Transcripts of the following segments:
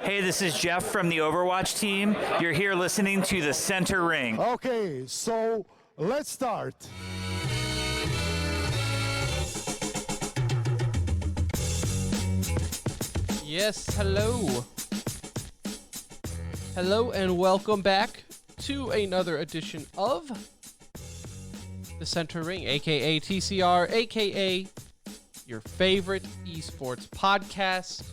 Hey, this is Jeff from the Overwatch team. You're here listening to the Center Ring. Okay, so let's start. Yes, hello. Hello and welcome back to another edition of the Center Ring, aka TCR, aka your favorite esports podcast.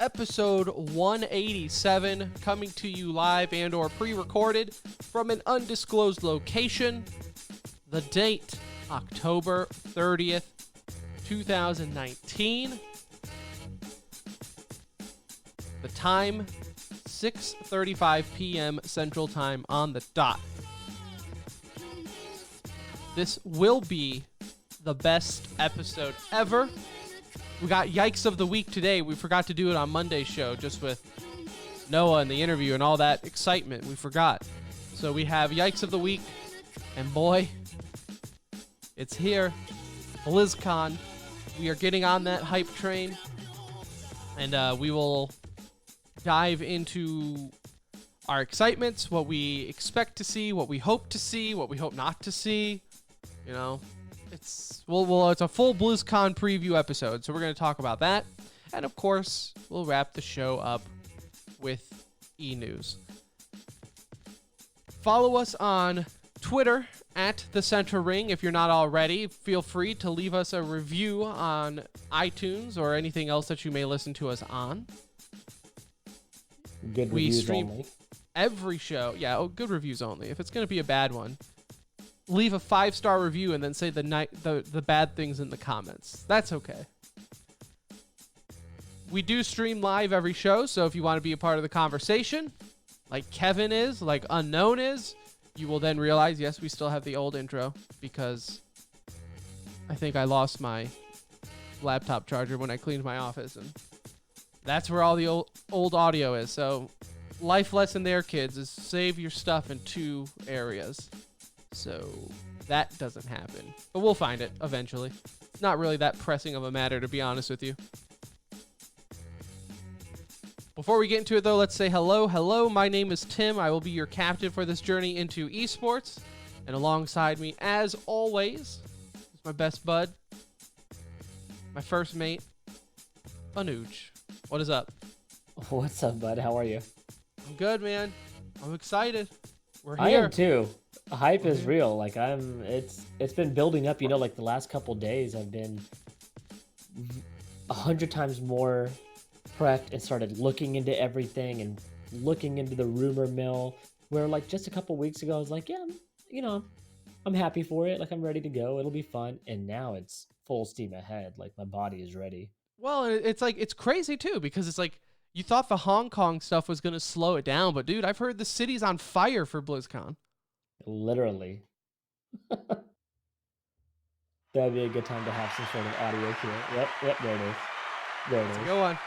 Episode 187, coming to you live and or pre-recorded from an undisclosed location. The date, October 30th, 2019. The time, 6:35 p.m. Central Time on the dot. This will be the best episode ever. We got Yikes of the Week today. We forgot to do it on Monday's show just with Noah and the interview and all that excitement. We forgot. So we have Yikes of the Week, and boy, it's here. BlizzCon. We are getting on that hype train, and we will dive into our excitements, what we expect to see, what we hope to see, what we hope not to see. You know, it's a full BlizzCon preview episode, so we're going to talk about that. And of course, we'll wrap the show up with e-news. Follow us on Twitter at The Center Ring. If you're not already, feel free to leave us a review on iTunes or anything else that you may listen to us on. Good We reviews stream only. every show. Yeah, good reviews only. If it's going to be a bad one, leave a 5-star review and then say the bad things in the comments. That's okay. We do stream live every show, so if you want to be a part of the conversation, like Kevin is, like Unknown is, you will then realize, yes, we still have the old intro because I think I lost my laptop charger when I cleaned my office, and that's where all the old audio is. So life lesson there, kids, is save your stuff in 2 areas. So that doesn't happen. But we'll find it eventually. It's not really that pressing of a matter, to be honest with you. Before we get into it, though, let's say hello. Hello, my name is Tim. I will be your captain for this journey into esports. And alongside me, as always, is my best bud, my first mate, Anuj. What is up? What's up, bud? How are you? I'm good, man. I'm excited. We're here. I am too. Hype is real. Like it's been building up. You know, like the last couple days, I've been 100 times more prepped and started looking into everything and looking into the rumor mill. Where like just a couple weeks ago, I was like, yeah, I'm happy for it. Like I'm ready to go. It'll be fun. And now it's full steam ahead. Like my body is ready. Well, it's like, it's crazy too, because it's like, you thought the Hong Kong stuff was going to slow it down, but dude, I've heard the city's on fire for BlizzCon. Literally. That'd be a good time to have some sort of audio here. Yep, there it is. There it is. That's a good one.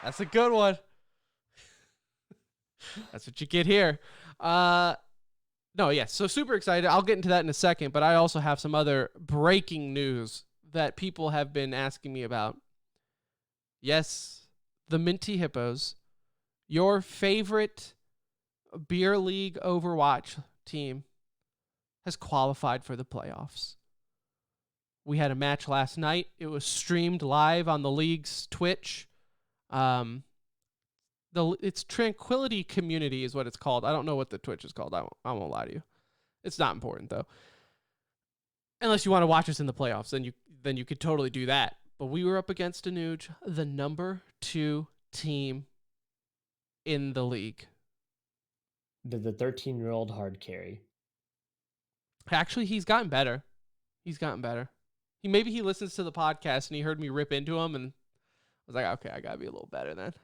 That's a good one. That's what you get here. No, yeah, so super excited. I'll get into that in a second, but I also have some other breaking news that people have been asking me about. Yes, the Tea Hippos, your favorite beer league Overwatch team, has qualified for the playoffs. We had a match last night. It was streamed live on the league's Twitch. It's Tranquility Community is what it's called. I don't know what the Twitch is called. I won't lie to you. It's not important though. Unless you want to watch us in the playoffs, then you could totally do that. But we were up against Anuj, the number 2 team in the league. The 13-year-old hard carry. Actually, he's gotten better. Maybe he listens to the podcast and he heard me rip into him and was like, okay, I gotta be a little better then.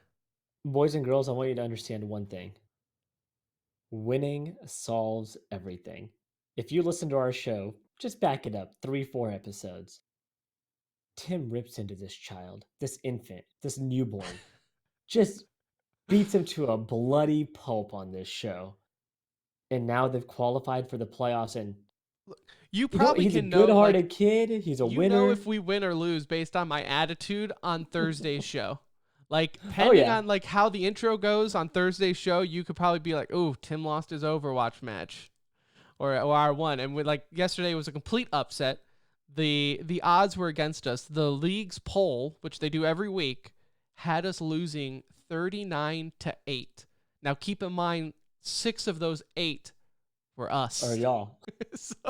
Boys and girls, I want you to understand one thing. Winning solves everything. If you listen to our show, just back it up 3-4 episodes. Tim rips into this child, this infant, this newborn, just beats him to a bloody pulp on this show. And now they've qualified for the playoffs, and You probably he's can a know, good-hearted like, kid. He's a you winner. know if we win or lose based on my attitude on Thursday's show. Like, depending yeah. on like how the intro goes on Thursday's show, you could probably be like, "Ooh, Tim lost his Overwatch match," or our one. And like yesterday was a complete upset. The odds were against us. The league's poll, which they do every week, had us losing 39-8. Now keep in mind, 6 of those 8 were us. Or y'all. So,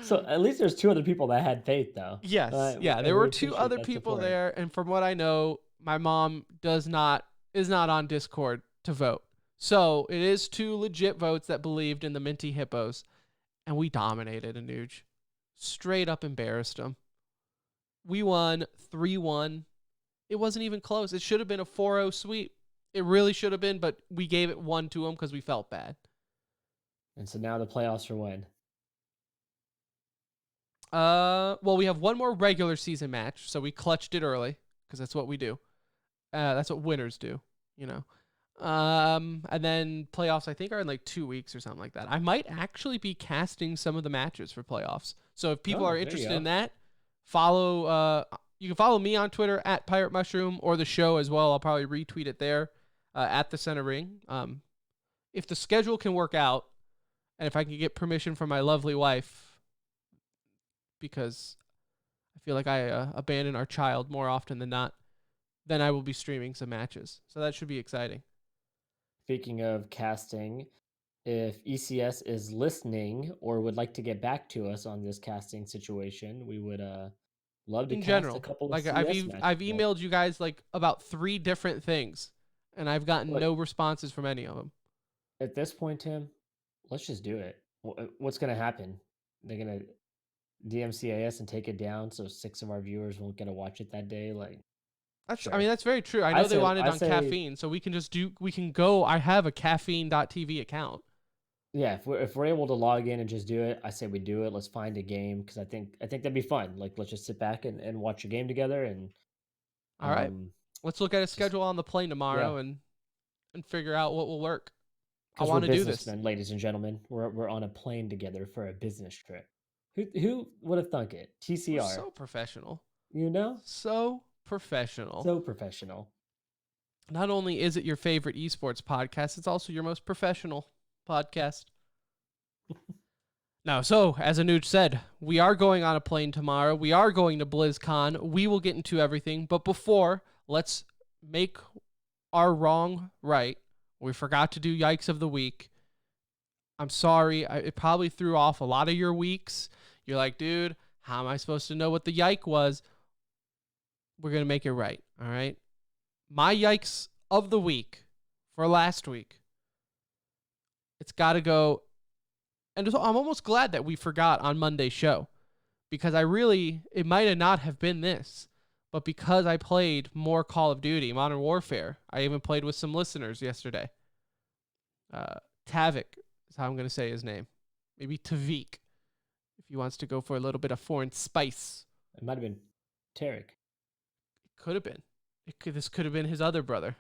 So at least there's 2 other people that had faith, though. yes, yeah, And there we were 2 appreciate other that people support. there, and from what I know, my mom is not on Discord to vote. So it is 2 legit votes that believed in the Tea Hippos, and we dominated Anuj. Straight up embarrassed them. We won 3-1. It wasn't even close. It should have been a 4-0 sweep. It really should have been, but we gave it 1 to them because we felt bad. And so now the playoffs are when? Well, we have one more regular season match, so we clutched it early because that's what we do. That's what winners do, you know. And then playoffs, I think, are in like 2 weeks or something like that. I might actually be casting some of the matches for playoffs. So if people are interested in that, follow. You can follow me on Twitter at Pirate Mushroom or the show as well. I'll probably retweet it there at the Center Ring. If the schedule can work out, and if I can get permission from my lovely wife, because I feel like I abandon our child more often than not, then I will be streaming some matches. So that should be exciting. Speaking of casting, if ECS is listening or would like to get back to us on this casting situation, we would love to In cast general, a couple of like CS I've matches. emailed you guys like about 3 different things, and I've gotten Look, no responses from any of them. at this point, Tim, let's just do it. What's going to happen? They're going to DMCAS and take it down so 6 of our viewers won't get to watch it that day. Like, That's sure. I mean, that's very true. I know they wanted I on say- caffeine, so we can go. I have a caffeine.tv account. Yeah, if we're able to log in and just do it, I say we do it. Let's find a game because I think that'd be fun. Like, let's just sit back and watch a game together. And All right, let's look at a schedule on the plane tomorrow and figure out what will work. I want to do this, businessmen, ladies and gentlemen. We're on a plane together for a business trip. Who would have thunk it? TCR. We're so professional. You know, So professional. so professional. Not only is it your favorite esports podcast, it's also your most professional podcast. Now, so as Anuj said, we are going on a plane tomorrow. We are going to BlizzCon. We will get into everything. But before, let's make our wrong right. We forgot to do Yikes of the Week. I'm sorry. It probably threw off a lot of your weeks. You're like, dude, how am I supposed to know what the Yike was? We're going to make it right, all right? My Yikes of the Week for last week, it's got to go. And I'm almost glad that we forgot on Monday's show because it might have not have been this, but because I played more Call of Duty, Modern Warfare, I even played with some listeners yesterday. Tavik is how I'm going to say his name. Maybe Tavik, if he wants to go for a little bit of foreign spice. It might have been Tarek. It could have been. This could have been his other brother,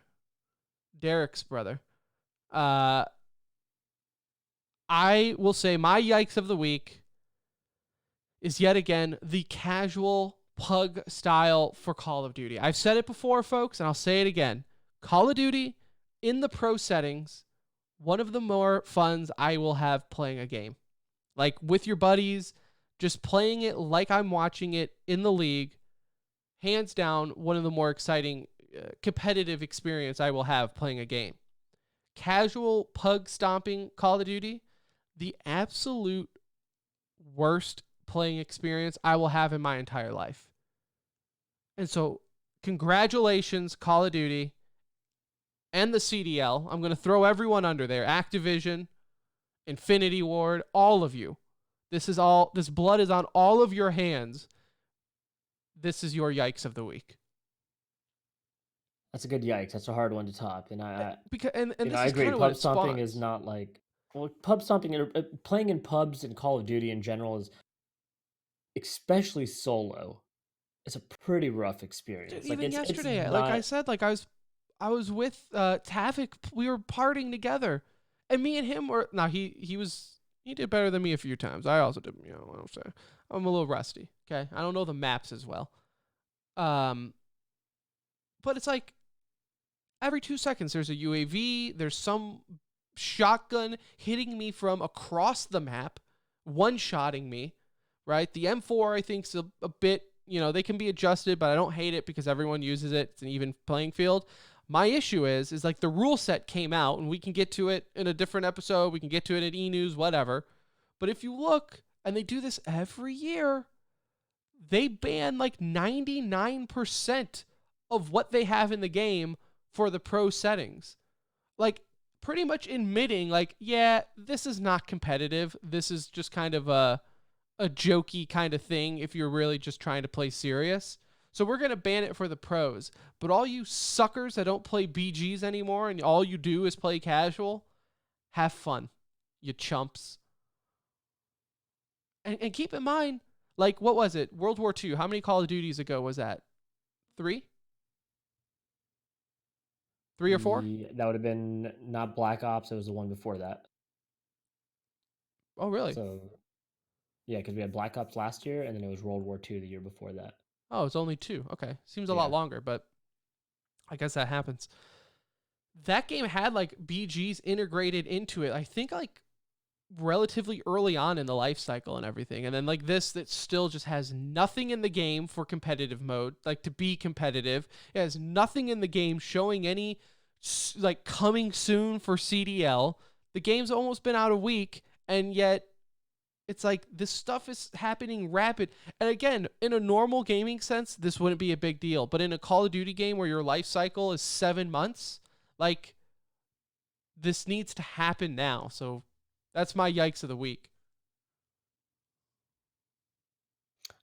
Derek's brother. I will say my Yikes of the Week is yet again the casual pug style for Call of Duty. I've said it before, folks, and I'll say it again. Call of Duty in the pro settings, one of the more funs I will have playing a game. Like with your buddies, just playing it like I'm watching it in the league. Hands down, one of the more exciting competitive experience I will have playing a game. Casual pug stomping Call of Duty, the absolute worst playing experience I will have in my entire life. And so, congratulations, Call of Duty and the CDL. I'm going to throw everyone under there. Activision, Infinity Ward, all of you. This blood is on all of your hands. This is your Yikes of the Week. That's a good yikes. That's a hard one to top. And I agree. Pub stomping is not like pub stomping. Playing in pubs and Call of Duty in general is, especially solo, it's a pretty rough experience. Dude, even yesterday, like I said, like I was with Tavik. We were partying together, and me and him were. Now he did better than me a few times. I also did. You know what I'm saying? I'm a little rusty. Okay, I don't know the maps as well. But it's like every 2 seconds there's a UAV, there's some shotgun hitting me from across the map, one-shotting me, right? The M4 I think is a bit, they can be adjusted, but I don't hate it because everyone uses it. It's an even playing field. My issue is like the rule set came out, and we can get to it in a different episode. We can get to it at E-News, whatever. But if you look, and they do this every year, they ban like 99% of what they have in the game for the pro settings. Like pretty much admitting like, yeah, this is not competitive. This is just kind of a jokey kind of thing if you're really just trying to play serious. So we're going to ban it for the pros. But all you suckers that don't play BGs anymore and all you do is play casual, have fun, you chumps. And keep in mind, like, what was it? World War II. How many Call of Duties ago was that? 3? 3 or 4? That would have been not Black Ops. It was the one before that. Oh, really? So, yeah, because we had Black Ops last year, and then it was World War II the year before that. Oh, it's only 2. Okay. Seems a lot longer, but I guess that happens. That game had, like, BGs integrated into it. I think, like, relatively early on in the life cycle and everything. And then like this that still just has nothing in the game for competitive mode, like to be competitive. It has nothing in the game showing any like coming soon for CDL. The game's almost been out a week, and yet it's like this stuff is happening rapid. And again, in a normal gaming sense, this wouldn't be a big deal. But in a Call of Duty game where your life cycle is 7 months, like this needs to happen now. So that's my yikes of the week.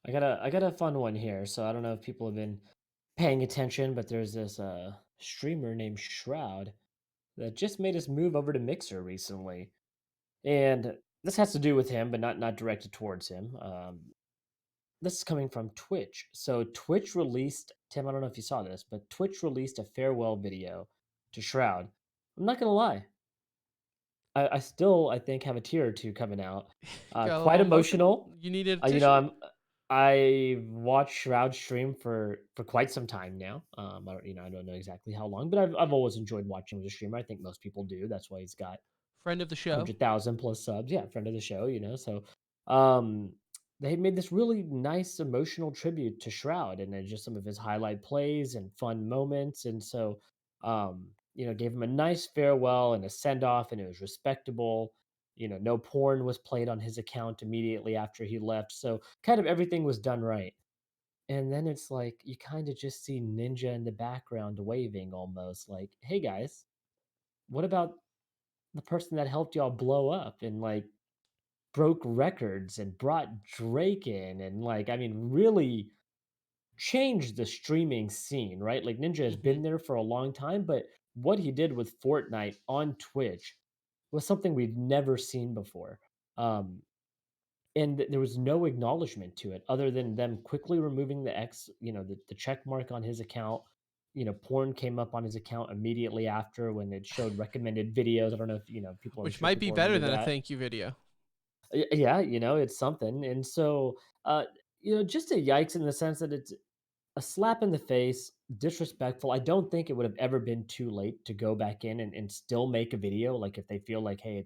I got a fun one here. So I don't know if people have been paying attention, but there's this streamer named Shroud that just made his move over to Mixer recently, and this has to do with him, but not directed towards him. This is coming from Twitch. So Twitch released, Tim, I don't know if you saw this, but Twitch released a farewell video to Shroud. I'm not gonna lie, I still, I think, have a tear or two coming out. Got a Quite little emotional. You needed a tissue? I watched Shroud stream for quite some time now. I don't know exactly how long, but I've always enjoyed watching him as a streamer. I think most people do. That's why he's got Friend of the show. 100,000 plus subs. Yeah, friend of the show. So, um, they made this really nice emotional tribute to Shroud, and then just some of his highlight plays and fun moments, and so, gave him a nice farewell and a send off, and it was respectable. No porn was played on his account immediately after he left, so kind of everything was done right. And then it's like you kind of just see Ninja in the background waving, almost like, "Hey guys, what about the person that helped y'all blow up and like broke records and brought Drake in and like, I mean, really changed the streaming scene, right? Like Ninja has been there for a long time, but what he did with Fortnite on Twitch was something we'd never seen before. Um, and there was no acknowledgement to it other than them quickly removing the the check mark on his account. Porn came up on his account immediately after when it showed recommended videos. I don't know if people, Which might be people better remember than a that. thank you video. Yeah, it's something. And so, just a yikes in the sense that it's a slap in the face, disrespectful. I don't think it would have ever been too late to go back in and still make a video. Like if they feel like, hey,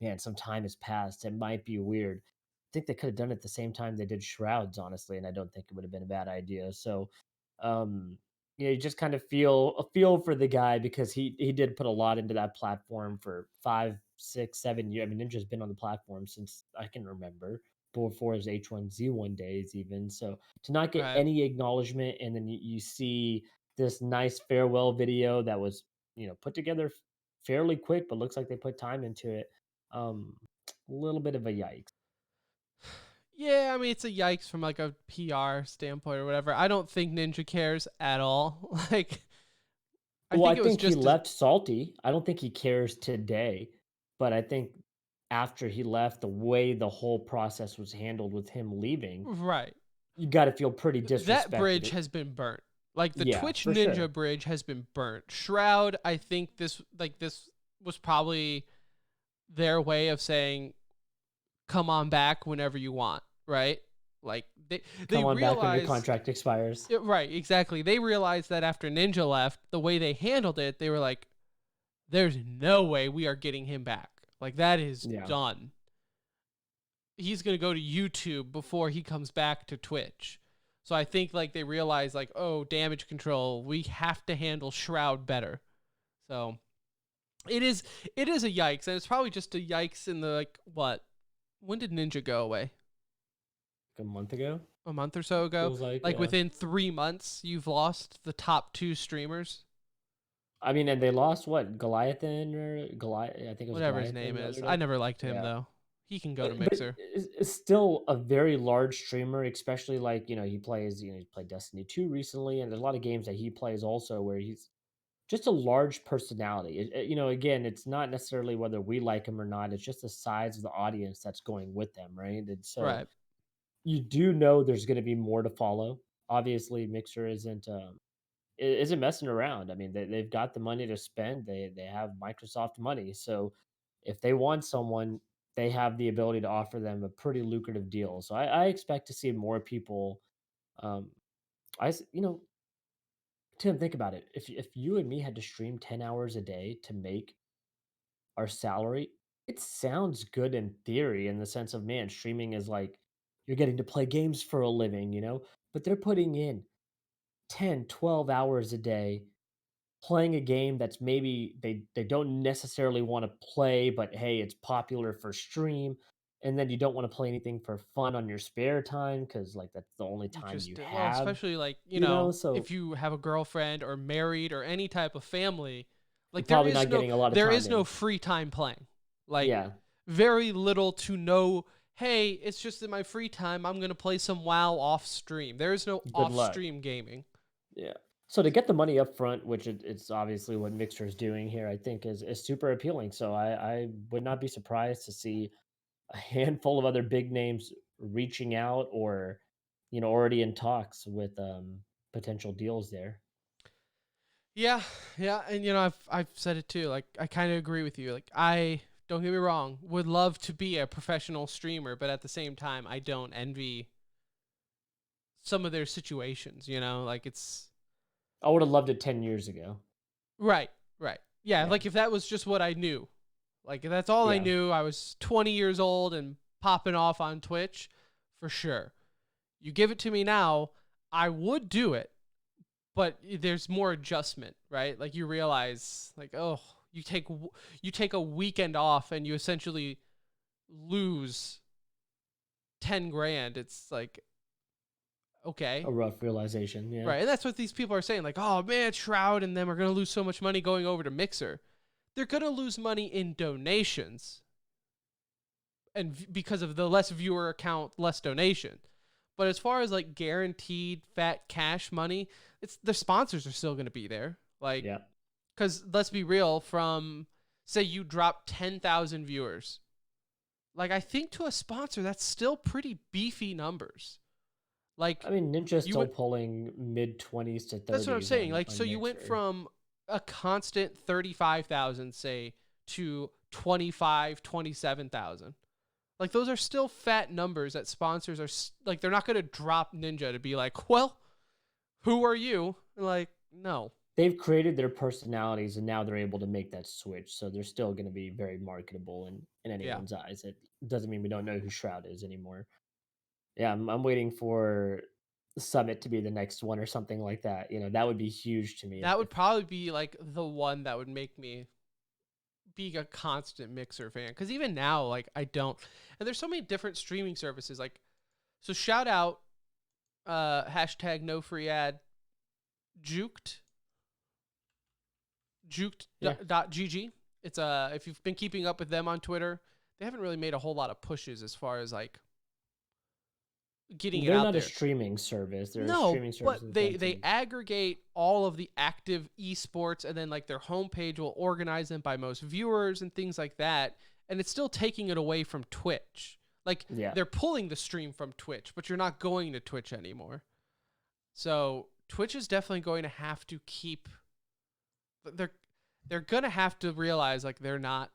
man, some time has passed, it might be weird. I think they could have done it at the same time they did Shrouds, honestly, and I don't think it would have been a bad idea. So, um, you just kind of feel for the guy because he did put a lot into that platform for 5, 6, 7 years. I mean, Ninja's been on the platform since I can remember, before his H1Z1 days, even. So to not get Right. any acknowledgement, and then you see this nice farewell video that was put together fairly quick, but looks like they put time into it. A little bit of a yikes. Yeah, I mean, it's a yikes from like a PR standpoint or whatever. I don't think Ninja cares at all. Like, I think he left salty. I don't think he cares today, but I think after he left, the way the whole process was handled with him leaving, right. You got to feel pretty disrespected. That bridge has been burnt. Like the Twitch Ninja bridge has been burnt. Shroud, I think this was probably their way of saying, come on back whenever you want, right? Like they Come on back when your realized, contract expires. right, exactly. They realized that after Ninja left, the way they handled it, they were like, "There's no way we are getting him back. Like that is Yeah. done. He's gonna go to YouTube before he comes back to Twitch." So I think like they realized like, oh, damage control, we have to handle Shroud better. So it is a yikes, and it's probably just a yikes in the like what? When did Ninja go away? A month ago, A month or so ago? feels like. Like Yeah. within 3 months, you've lost the top 2 streamers. I mean, and they lost what, Goliathan or Goliath? I think it was Whatever his Goliathan name the is. other I day. never liked him Yeah. though. He can go to But Mixer. it's still a very large streamer, especially like, he plays, he played Destiny 2 recently, and there's a lot of games that he plays also where he's just a large personality. Again, it's not necessarily whether we like him or not, it's just the size of the audience that's going with them, right? And so Right. you do know there's going to be more to follow. Obviously, Mixer isn't messing around. I mean, they've got the money to spend. They have Microsoft money, so if they want someone, they have the ability to offer them a pretty lucrative deal. So I expect to see more people. Um, Tim, think about it. If you and me had to stream 10 hours a day to make our salary, it sounds good in theory in the sense of, man, streaming is like you're getting to play games for a living, but they're putting in 10, 12 hours a day playing a game that's maybe they don't necessarily want to play, but hey, it's popular for stream. And then you don't want to play anything for fun on your spare time because like that's the only You time just you well, have, especially like, so if you have a girlfriend or married or any type of family, you're like probably not getting a lot of there time is no in. free time playing. Like Yeah. very little to no, hey, it's just in my free time I'm going to play some WoW off stream. There is no Good off luck. stream gaming. Yeah. So to get the money up front, which it's obviously what Mixer is doing here, I think is super appealing. So I would not be surprised to see a handful of other big names reaching out or, already in talks with potential deals there. Yeah, yeah, and I've said it too. Like I kind of agree with you. Like I don't get me wrong, would love to be a professional streamer, but at the same time, I don't envy some of their situations. Like it's I would have loved it 10 years ago. right, right. Yeah, Yeah. like if that was just what I knew, like if that's all I Yeah. knew, I was 20 years old and popping off on Twitch, for sure. You give it to me now, I would do it, but there's more adjustment, right? Like you realize, like, oh, you take a weekend off and you essentially lose 10 grand. It's like, okay, A rough realization. Yeah. right? And that's what these people are saying, like, oh man, Shroud and them are gonna lose so much money going over to Mixer. They're gonna lose money in donations, and because of the less viewer count, less donation. But as far as like guaranteed fat cash money, it's the sponsors are still going to be there. Like, Yeah. because let's be real, from say you drop 10,000 viewers, like I think to a sponsor that's still pretty beefy numbers. Like, I mean, Ninja's you still would, pulling mid-20s to 30s. that's what I'm saying. Like, on so you went Mixer. from a constant 35,000, say, to 25, 27,000. Like those are still fat numbers that sponsors are like, they're not going to drop Ninja to be like, well, who are you? Like, no. They've created their personalities and now they're able to make that switch. So they're still going to be very marketable in Yeah. anyone's eyes. It doesn't mean we don't know who Shroud is anymore. Yeah, I'm waiting for Summit to be the next one or something like that. That would be huge to me. That would probably be like the one that would make me be a constant Mixer fan. Because even now, like I don't. And there's so many different streaming services. Like, so shout out, hashtag no free ad, Juked. Juked.gg. It's if you've been keeping up with them on Twitter, they haven't really made a whole lot of pushes as far as like getting They're it out not there. a streaming service. They're a No, streaming service. but they aggregate all of the active esports, and then like their homepage will organize them by most viewers and things like that. And it's still taking it away from Twitch. Like they're pulling the stream from Twitch, but you're not going to Twitch anymore. So Twitch is definitely going to have to keep. They're gonna have to realize like they're not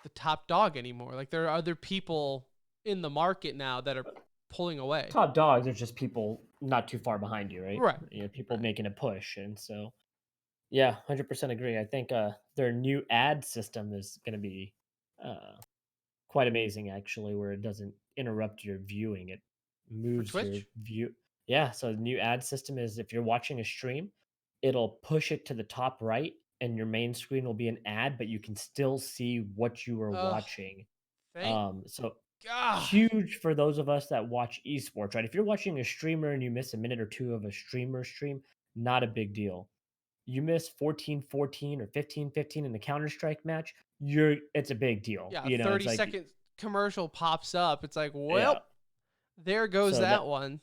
the top dog anymore. Like there are other people in the market now that are pulling away. Top dogs are just people not too far behind you, right? Right. People making a push, and so yeah, 100% agree. I think their new ad system is going to be uh, quite amazing, actually, where it doesn't interrupt your viewing; it For moves your Twitch? view. Yeah, so the new ad system is if you're watching a stream, it'll push it to the top right, and your main screen will be an ad, but you can still see what you are Ugh, watching. thank So God. huge for those of us that watch esports, right? If you're watching a streamer and you miss a minute or two of a streamer stream, not a big deal. You miss 14-14 or 15-15 in the Counter-Strike match, it's a big deal. Yeah, a You know, it's 30 like second commercial pops up. It's like, yeah. well, there goes So that one.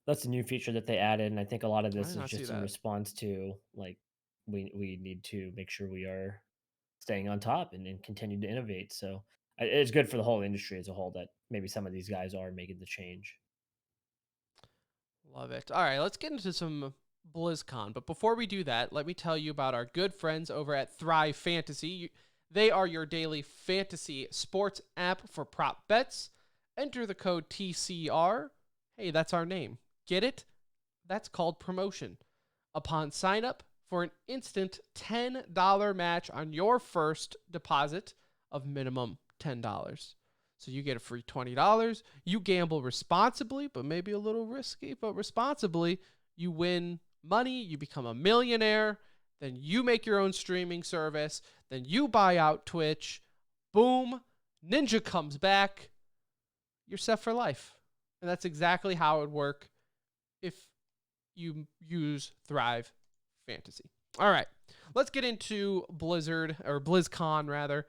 that's a new feature that they added, and I think a lot of I did this is not see just in that. response to like we need to make sure we are staying on top and continue to innovate. So it's good for the whole industry as a whole that maybe some of these guys are making the change. Love it. All right, let's get into some BlizzCon. But before we do that, let me tell you about our good friends over at Thrive Fantasy. They are your daily fantasy sports app for prop bets. Enter the code TCR. Hey, that's our name. Get it? That's called promotion. Upon sign up for an instant $10 match on your first deposit of minimum $10. So you get a free $20. You gamble responsibly, but maybe a little risky, but responsibly. You win money, you become a millionaire, then you make your own streaming service, then you buy out Twitch. Boom, Ninja comes back. You're set for life. And that's exactly how it would work if you use Thrive Fantasy. All right, let's get into BlizzCon rather,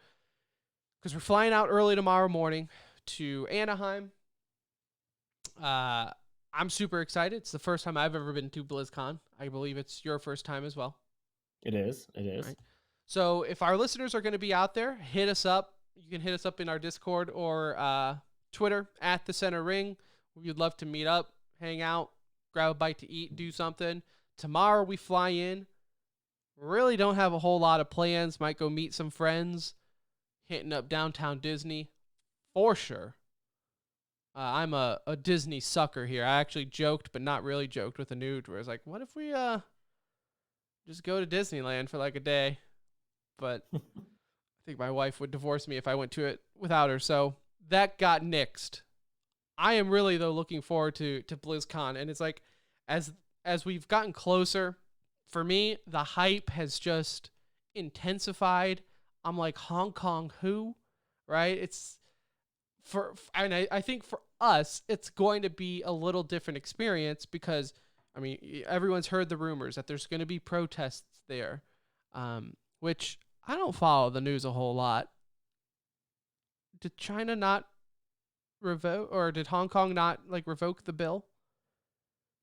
because we're flying out early tomorrow morning to Anaheim. I'm super excited. It's the first time I've ever been to BlizzCon. I believe it's your first time as well. It is. It is. Right. So if our listeners are going to be out there, hit us up. You can hit us up in our Discord or Twitter at the Center Ring. We'd love to meet up, hang out, grab a bite to eat, do something. Tomorrow we fly in. Really don't have a whole lot of plans. Might go meet some friends. Hitting up downtown Disney for sure. I'm a Disney sucker here. I actually joked, but not really joked with a nude where I was like, what if we just go to Disneyland for like a day? But I think my wife would divorce me if I went to it without her. So that got nixed. I am really, though, looking forward to BlizzCon. And it's like, as we've gotten closer, for me, the hype has just intensified. I'm like, Hong Kong who? Right? It's and I think for us, it's going to be a little different experience because, I mean, everyone's heard the rumors that there's going to be protests there, which I don't follow the news a whole lot. Did China not revoke, or did Hong Kong not revoke the bill?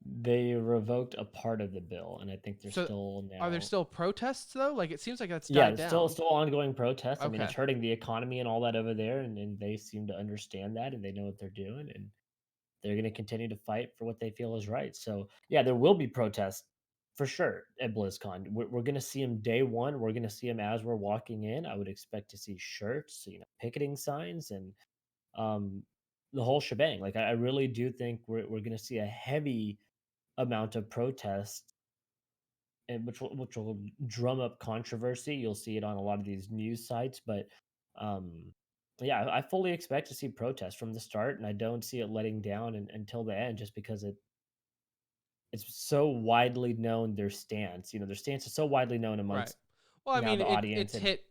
They revoked a part of the bill, and I think they're So still now. are there still protests though? Like it seems like that's Yeah, died down. still ongoing protests. I mean, it's Okay. hurting the economy and all that over there, and they seem to understand that, and they know what they're doing, and they're going to continue to fight for what they feel is right. So yeah, there will be protests for sure at BlizzCon. We're going to see them day one. We're going to see them as we're walking in. I would expect to see shirts, picketing signs, and um, the whole shebang. Like I really do think we're going to see a heavy amount of protest, and which will drum up controversy. You'll see it on a lot of these news sites, but um, yeah, I fully expect to see protests from the start, and I don't see it letting down until the end, just because it's so widely known their stance. Their stance is so widely known Right. amongst Well, I mean, the audience, it's and hit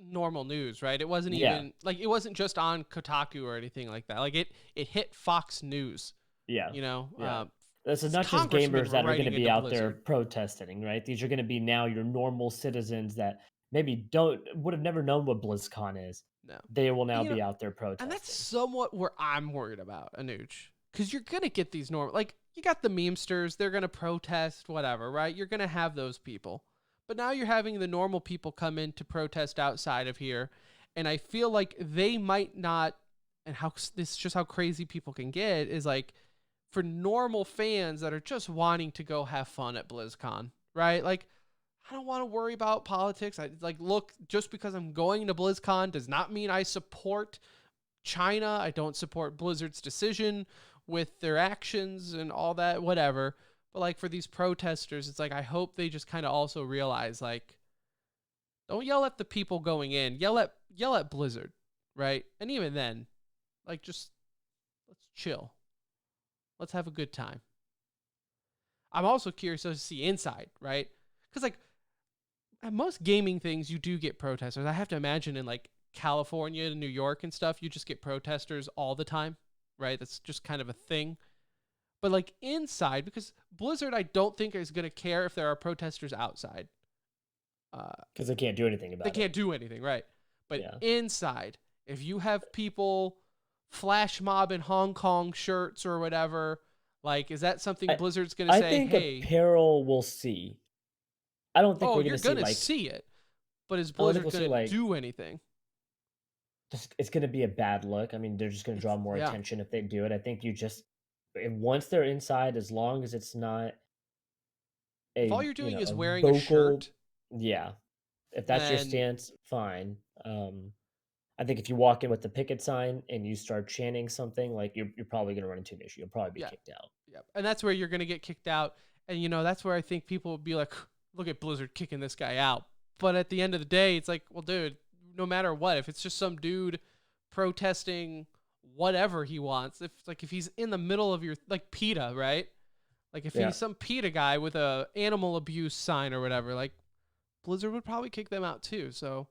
normal news, right? It wasn't yeah, even it wasn't just on Kotaku or anything like that. Like it hit Fox News. yeah, You know, yeah. This is not just congressmen gamers were that are going to writing be into out there Blizzard. protesting, right? These are going to be now your normal citizens that maybe would have never known what BlizzCon is. No, They will now and, be out there and that's protesting. somewhat where I'm worried about Anuj, because you're gonna get these normal, you got the memesters, they're gonna protest, whatever, right? You're gonna have those people, but now you're having the normal people come in to protest outside of here, and I feel like they might not. And how this is just how crazy people can get is like for normal fans that are just wanting to go have fun at BlizzCon, right? Like, I don't want to worry about politics. Look, just because I'm going to BlizzCon does not mean I support China. I don't support Blizzard's decision with their actions and all that, whatever. But like for these protesters, it's like I hope they just kind of also realize like don't yell at the people going in. Yell at Blizzard, right? And even then, like just let's chill. Let's have a good time. I'm also curious to see inside, right? Because like at most gaming things, you do get protesters. I have to imagine in like California and New York and stuff, you just get protesters all the time, right? That's just kind of a thing. But like inside, because Blizzard, I don't think is going to care if there are protesters outside. Because they can't do anything about They it. can't do anything, right? But Yeah. inside, if you have people flash mob in Hong Kong shirts or whatever, like, is that something Blizzard's going to say, I think hey, apparel we'll see. I don't think we're you're going going to to see it. But is I don't Blizzard think we'll see, going to like- do anything? it's going to be a bad look. I mean, they're just going to draw more yeah. attention if they do it. I think once they're inside, as long as it's not If all you're doing is a wearing vocal, a shirt, yeah. If that's your then- stance, fine. I think if you walk in with the picket sign and you start chanting something, like you're probably going to run into an issue. You'll probably be kicked out. Yeah, and that's where you're going to get kicked out. And, you know, that's where I think people would be like, look at Blizzard kicking this guy out. But at the end of the day, it's like, well, dude, no matter what, if it's just some dude protesting whatever he wants, if he's in the middle of your, like PETA, right? Like if Yeah. he's some PETA guy with a animal abuse sign or whatever, like Blizzard would probably kick them out too. So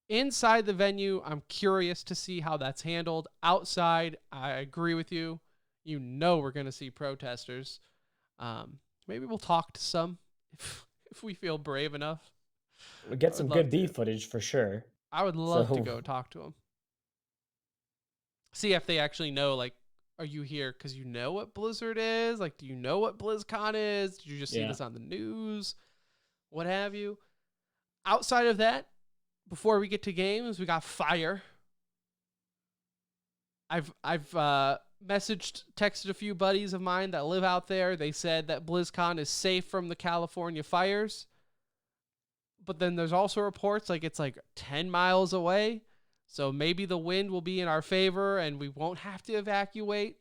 inside the venue, I'm curious to see how that's handled. Outside, I agree with you. You know we're going to see protesters. Maybe we'll talk to some if we feel brave enough. We get I some would good love B to. footage for sure. I would love to So- go talk to them. See if they actually know, like, are you here because you know what Blizzard is? Like, do you know what BlizzCon is? Did you just see Yeah. this on the news? What have you? Outside of that, before we get to games, we got Fire. I've texted a few buddies of mine that live out there. They said that BlizzCon is safe from the California fires. But then there's also reports like it's like 10 miles away. So maybe the wind will be in our favor and we won't have to evacuate.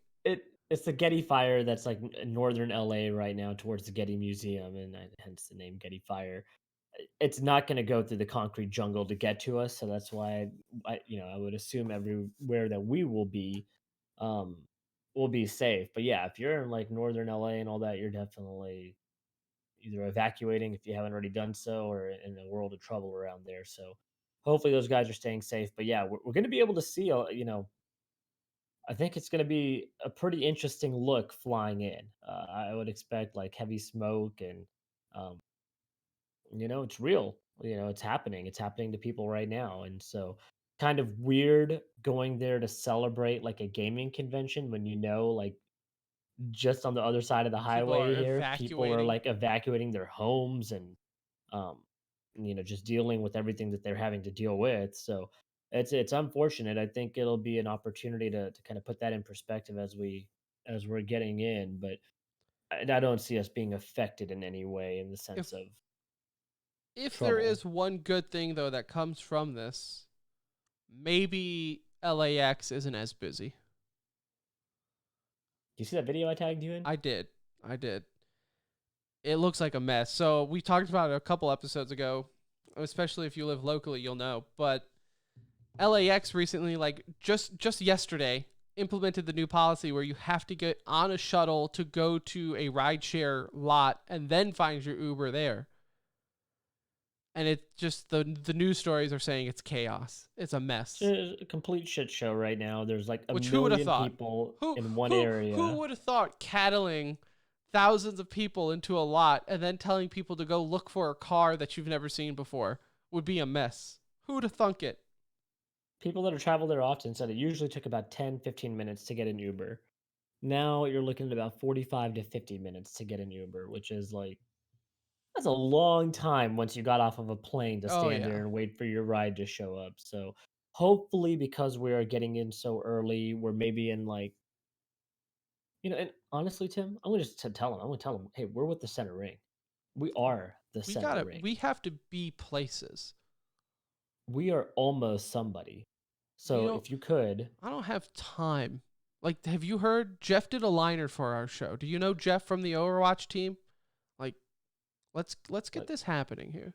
It's the Getty Fire that's like in northern LA right now towards the Getty Museum, and hence the name Getty Fire. It's not going to go through the concrete jungle to get to us, so that's why I would assume everywhere that we will be safe. But yeah, if you're in like northern LA and all that, you're definitely either evacuating if you haven't already done so, or in a world of trouble around there. So hopefully those guys are staying safe. But yeah, we're going to be able to see, I think it's going to be a pretty interesting look flying in. I would expect like heavy smoke and, um, it's real. It's happening. It's happening to people right now. And so kind of weird going there to celebrate like a gaming convention when like just on the other side of the highway are here, people are evacuating. like evacuating their homes and um just dealing with everything that they're having to deal with. So it's unfortunate. I think it'll be an opportunity to kind of put that in perspective as we're getting in, but I don't see us being affected in any way in the sense of If trouble. there is one good thing, though, that comes from this, maybe LAX isn't as busy. You see that video I tagged you in? I did. It looks like a mess. So we talked about it a couple episodes ago, especially if you live locally, you'll know. But LAX recently, like just yesterday, implemented the new policy where you have to get on a shuttle to go to a rideshare lot and then find your Uber there. And it just the news stories are saying it's chaos. It's a mess. It's a complete shit show right now. There's like a Who would have million thought? people in one area. Who would have thought cattling thousands of people into a lot and then telling people to go look for a car that you've never seen before would be a mess? Who would have thunk it? People that have traveled there often said it usually took about 10, 15 minutes to get an Uber. Now you're looking at about 45 to 50 minutes to get an Uber, which is like, that's a long time once you got off of a plane to Oh, stand yeah. there and wait for your ride to show up. So hopefully, because we are getting in so early, we're maybe in like, and honestly, Tim, I'm going to just tell him, hey, we're with the center ring. We are the center ring. We have to be places. We are almost somebody. So don't- if you could, I don't have time Like, have you heard Jeff did a liner for our show? Do you know Jeff from the Overwatch team? Like, let's get Like, this happening here.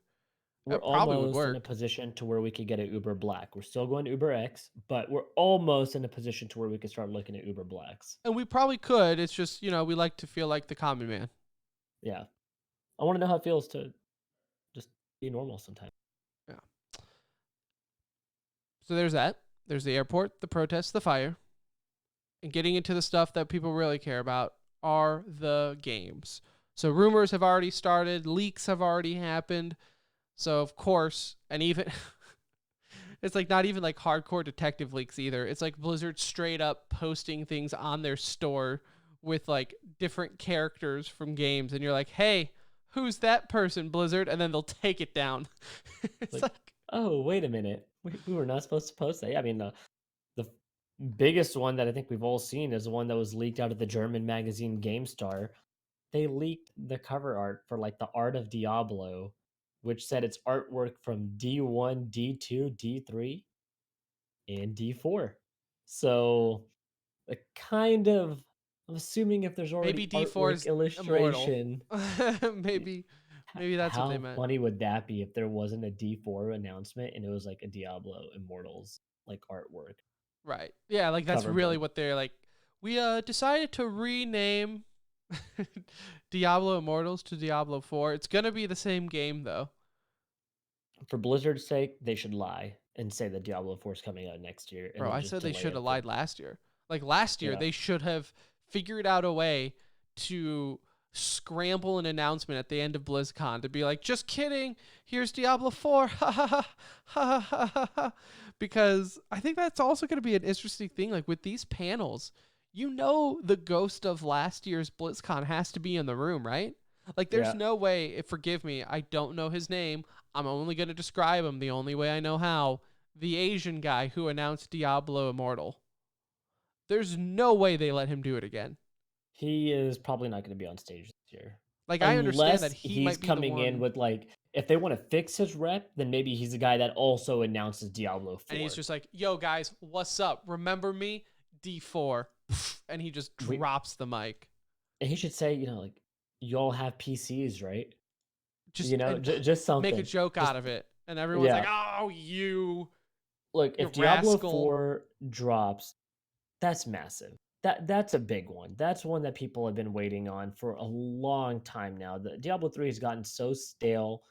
we're It probably would almost in a work. position to where we could get an Uber Black. We're still going to Uber X, but we're almost in a position to where we could start looking at Uber Blacks. And we probably could. It's just, we like to feel like the common man. Yeah. I want to know how it feels to just be normal sometimes. Yeah. So there's that. There's the airport, the protests, the fire. And getting into the stuff that people really care about are the games. So rumors have already started, leaks have already happened. So of course, and even it's like not even like hardcore detective leaks either. It's like Blizzard straight up posting things on their store with like different characters from games, and you're like, hey, who's that person, Blizzard? And then they'll take it down. It's like, oh, wait a minute. We were not supposed to post that. Yeah, I mean, the biggest one that I think we've all seen is the one that was leaked out of the German magazine GameStar. They leaked the cover art for like the art of Diablo, which said it's artwork from D1, D2, D3, and D4. So, I'm assuming if there's already maybe D4 artwork is immortal. illustration, maybe that's what they how meant. funny would that be if there wasn't a D4 announcement and it was like a Diablo Immortals like artwork? Right. Yeah, like that's Cover really book. what they're like. We decided to rename Diablo Immortals to Diablo 4. It's going to be the same game though. For Blizzard's sake, they should lie and say that Diablo 4 is coming out next year, and Bro, then I just said they delay should it have for lied last year. Like last year, yeah. they should have figured out a way to scramble an announcement at the end of BlizzCon to be like, just kidding, here's Diablo 4. Ha ha ha ha ha ha ha. Because I think that's also going to be an interesting thing. Like with these panels, the ghost of last year's BlizzCon has to be in the room, right? Like there's Yeah. no way, forgive me, I don't know his name. I'm only going to describe him the only way I know how. The Asian guy who announced Diablo Immortal. There's no way they let him do it again. He is probably not going to be on stage this year. Like I understand that Unless he he's might be the coming in one, with like if they want to fix his rep, then maybe he's the guy that also announces Diablo 4. and he's just like, "Yo guys, what's up? Remember me? D4." And he just drops the mic. And he should say, like, y'all have PCs, right? Just Just something. make a joke Just, out of it. And everyone's like, yeah. "Oh, you Look, you if Diablo rascal." 4 drops, that's massive. That's a big one. That's one that people have been waiting on for a long time now. The Diablo 3 has gotten so stale.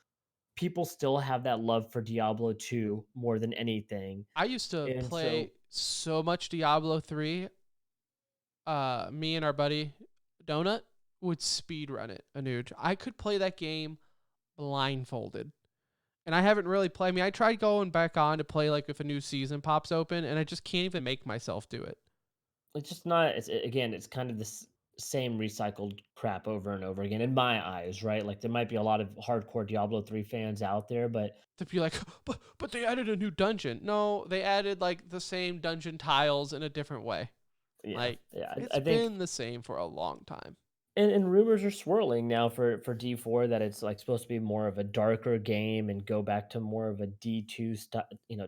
People still have that love for Diablo 2 more than anything. I used to And play so much Diablo 3. Me and our buddy Donut would speed run it, Anuj. I could play that game blindfolded. And I haven't really played. I mean, I tried going back on to play like if a new season pops open, and I just can't even make myself do it. it's just not it's kind of this same recycled crap over and over again in my eyes, right? Like there might be a lot of hardcore Diablo 3 fans out there, but To be like, but they added a new dungeon. No, they added like the same dungeon tiles in a different way. yeah, Like yeah, it's I think been the same for a long time. and rumors are swirling now for D4 that it's like supposed to be more of a darker game and go back to more of a D2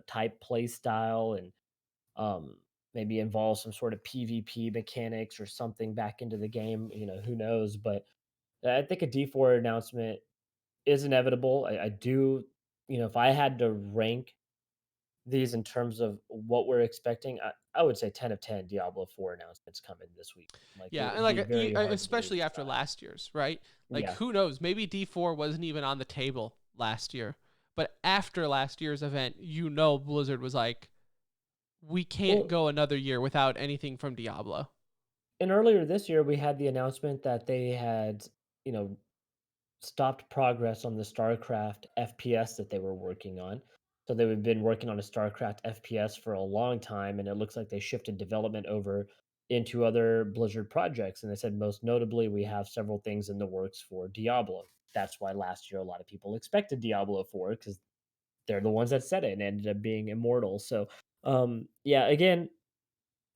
type play style and um maybe involve some sort of PvP mechanics or something back into the game, who knows, but I think a D4 announcement is inevitable. I do, if I had to rank these in terms of what we're expecting, I would say 10 of 10 Diablo 4 announcements coming this week. Like Yeah, and it'd be like very hard to get especially these after by. last year's, right? Like Yeah. who knows? Maybe D4 wasn't even on the table last year. But after last year's event, Blizzard was like, we can't Well, go another year without anything from Diablo. and earlier this year, we had the announcement that they had, you know, stopped progress on the StarCraft FPS that they were working on. So they've been working on a StarCraft FPS for a long time, and it looks like they shifted development over into other Blizzard projects. And they said most notably, we have several things in the works for Diablo. That's why last year a lot of people expected Diablo 4 because they're the ones that said it and ended up being immortal. So yeah, again,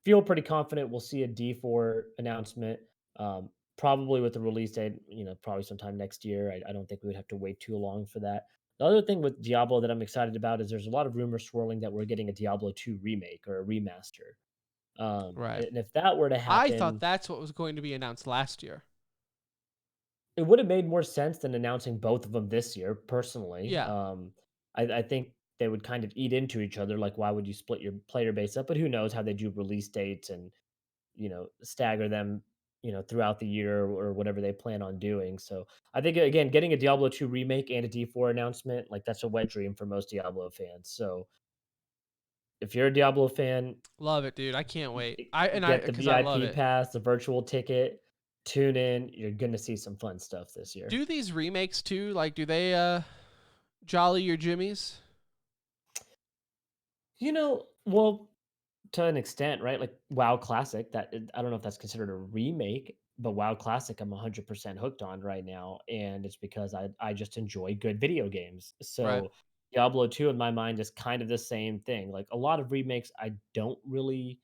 feel pretty confident we'll see a D4 announcement. Probably with the release date, probably sometime next year. I don't think we would have to wait too long for that. The other thing with Diablo that I'm excited about is there's a lot of rumors swirling that we're getting a Diablo 2 remake or a remaster. Right. And if that were to I thought happen, that's what was going to be announced last year. it would have made more sense than announcing both of them this year, personally. Yeah. I think they would kind of eat into each other. Like, why would you split your player base up? But who knows how they do release dates and, stagger them, throughout the year or whatever they plan on doing. So I think, again, getting a Diablo 2 remake and a D4 announcement, like, that's a wet dream for most Diablo fans. So if you're a Diablo fan, Love it, dude. I can't wait. get the Because I love VIP it. pass, the virtual ticket, tune in. You're gonna see some fun stuff this year. Do these remakes too? Like, do they jolly your jimmies? Well, to an extent, right? Like WoW Classic, I don't know if that's considered a remake, but WoW Classic, I'm 100% hooked on right now, and it's because I just enjoy good video games. Right. So Diablo 2 in my mind is kind of the same thing. Like a lot of remakes, I don't really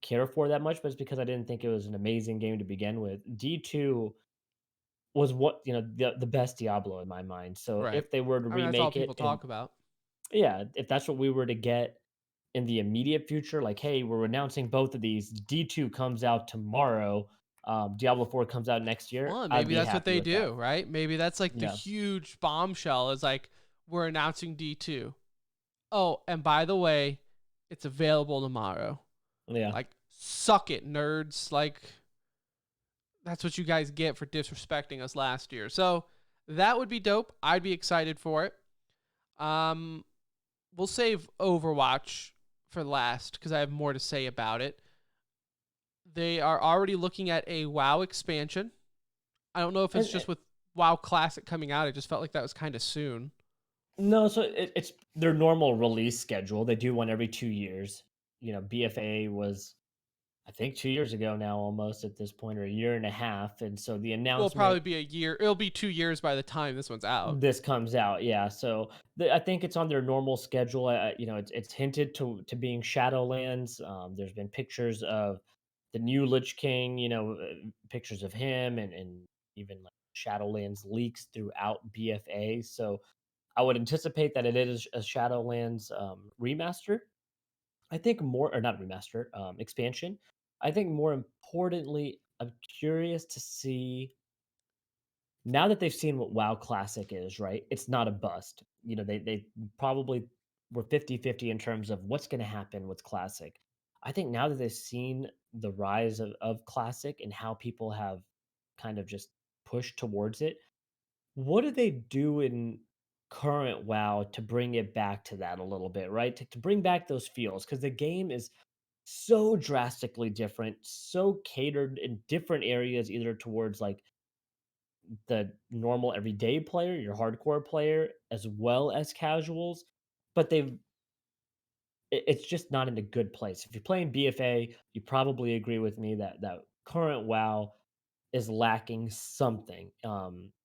care for that much, but it's because I didn't think it was an amazing game to begin with. D2 was what the best Diablo in my mind. So Right. if they were to I mean, that's all remake people it, and talk about. yeah, if that's what we were to get in the immediate future, like, hey, we're announcing both of these. D2 comes out tomorrow. Diablo 4 comes out next year. Well, I'd maybe be that's what happy they with that. do, right? Maybe that's like the Yeah, huge bombshell is like, we're announcing D2. Oh, and by the way, it's available tomorrow. yeah. Like, suck it, nerds. Like, that's what you guys get for disrespecting us last year. So that would be dope. I'd be excited for it. Um, we'll save Overwatch for last because I have more to say about it. They are already looking at a WoW expansion. I don't know if it's And, just with WoW Classic coming out. It just felt like that was kind of soon. no, so it's their normal release schedule. They do one every 2 years. BFA was, I think, 2 years ago now, almost at this point, or a year and a half. And so the Will probably announcement, be a year. It'll be 2 years by the time this one's out. this comes out, yeah. So I think it's on their normal schedule. It's hinted to being Shadowlands. There's been pictures of the new Lich King. Pictures of him and even like Shadowlands leaks throughout BFA. So I would anticipate that it is a Shadowlands remaster. I think more, or not remaster, expansion. I think more importantly, I'm curious to see, now that they've seen what WoW Classic is, right? It's not a bust. They probably were 50-50 in terms of what's going to happen with Classic. I think now that they've seen the rise of Classic and how people have kind of just pushed towards it, what do they do in current WoW to bring it back to that a little bit, right? To bring back those feels, because the game is so drastically different, so catered in different areas, either towards like the normal everyday player, your hardcore player, as well as casuals, but it's just not in a good place. If you're playing BFA, you probably agree with me that current WoW is lacking something,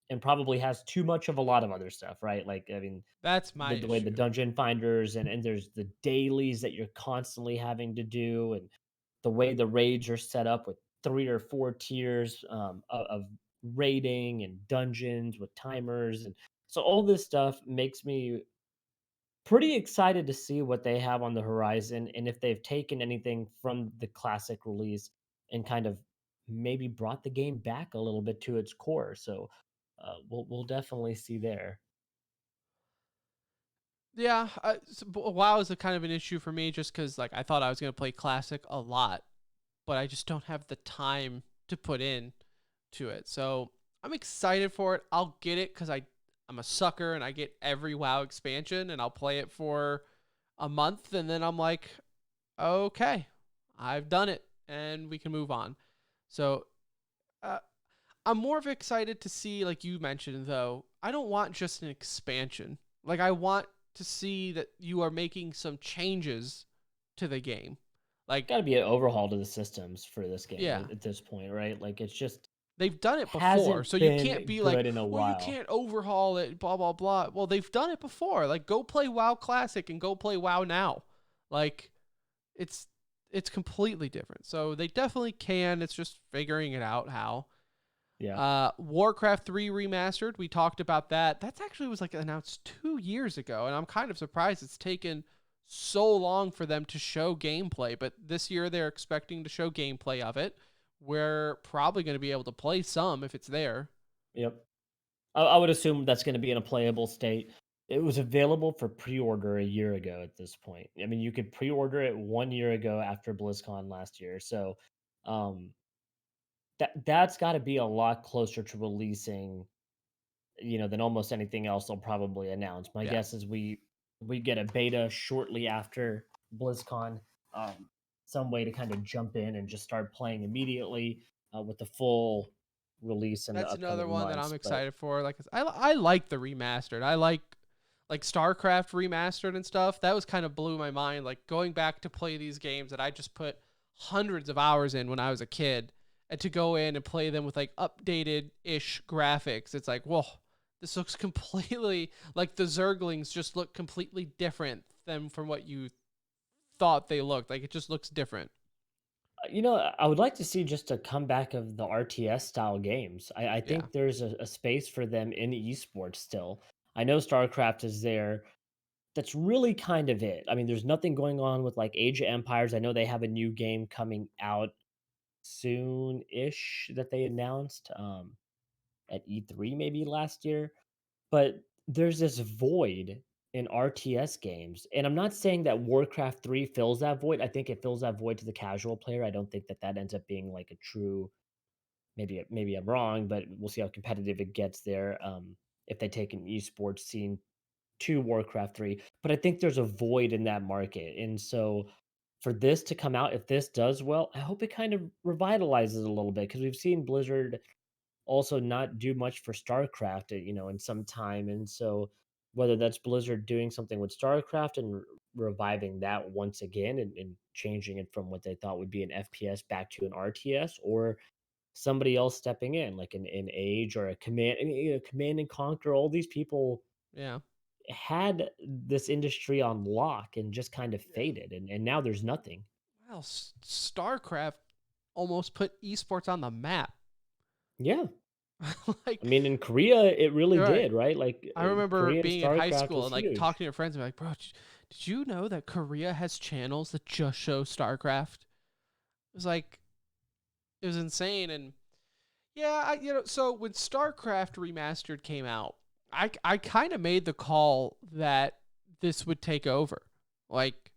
and probably has too much of a lot of other stuff, right? Like, I mean, That's my the way the issue. dungeon finders and there's the dailies that you're constantly having to do, and the way the raids are set up with 3 or 4 tiers of raiding and dungeons with timers, and so all this stuff makes me pretty excited to see what they have on the horizon, and if they've taken anything from the classic release and kind of maybe brought the game back a little bit to its core. So we'll definitely see there. Yeah, WoW is a kind of an issue for me just because like I thought I was gonna play Classic a lot, but I just don't have the time to put in to it. So I'm excited for it. I'll get it because I'm a sucker and I get every WoW expansion and I'll play it for a month and then I'm like, okay, I've done it and we can move on. So uh, I'm more of excited to see, like you mentioned, though, I don't want just an expansion. Like, I want to see that you are making some changes to the game. Like, Got to be an overhaul to the systems for this game yeah, at this point, right? Like, it's just they've done it before. hasn't So you can't been be like, good in a well, you while. can't overhaul it, blah, blah, blah. Well, they've done it before. Like, go play WoW Classic and go play WoW now. Like, it's it's completely different. So they definitely can. It's just figuring it out how. Yeah. Warcraft 3 Remastered, we talked about that. That's actually was like announced 2 years ago, and I'm kind of surprised it's taken so long for them to show gameplay, but this year they're expecting to show gameplay of it. We're probably going to be able to play some if it's there. Yep. I would assume that's going to be in a playable state. It was available for pre-order a year ago at this point. I mean, you could pre-order it 1 year ago after BlizzCon last year. So, um, that's got to be a lot closer to releasing, than almost anything else they'll probably announce. My Yeah. guess is we get a beta shortly after BlizzCon, um, some way to kind of jump in and just start playing immediately with the full release in the That's another upcoming one that I'm months. But excited for. Like I like the remastered. I like Starcraft Remastered and stuff. That was kind of blew my mind. Like going back to play these games that I just put hundreds of hours in when I was a kid, and to go in and play them with like updated ish graphics. It's like, whoa, this looks completely like the Zerglings just look completely different than from what you thought they looked. Like it just looks different. I would like to see just a comeback of the RTS style games. I Yeah. think there's a space for them in esports still. I know StarCraft is there. That's really kind of it. I mean, there's nothing going on with like Age of Empires. I know they have a new game coming out soon-ish that they announced at E3 maybe last year. But there's this void in RTS games, and I'm not saying that Warcraft 3 fills that void. I think it fills that void to the casual player. I don't think that ends up being like a true, maybe I'm wrong, but we'll see how competitive it gets there, if they take an esports scene to Warcraft 3, but I think there's a void in that market, and so for this to come out, if this does well, I hope it kind of revitalizes it a little bit because 'cause we've seen Blizzard also not do much for StarCraft, in some time. And so whether that's Blizzard doing something with StarCraft and reviving that once again and changing it from what they thought would be an FPS back to an RTS, or somebody else stepping in, like an Age or a Command. I mean, Command and Conquer, all these people Yeah. had this industry on lock and just kind of faded, and now there's nothing. Well, StarCraft almost put esports on the map. Yeah. Like, I mean, in Korea, it really you're right. did, right? Like, I remember Korean being in high StarCraft school was and like huge. talking to friends and be like, bro, did you know that Korea has channels that just show StarCraft? It was like, it was insane. And yeah, so when StarCraft Remastered came out, I kind of made the call that this would take over. Like,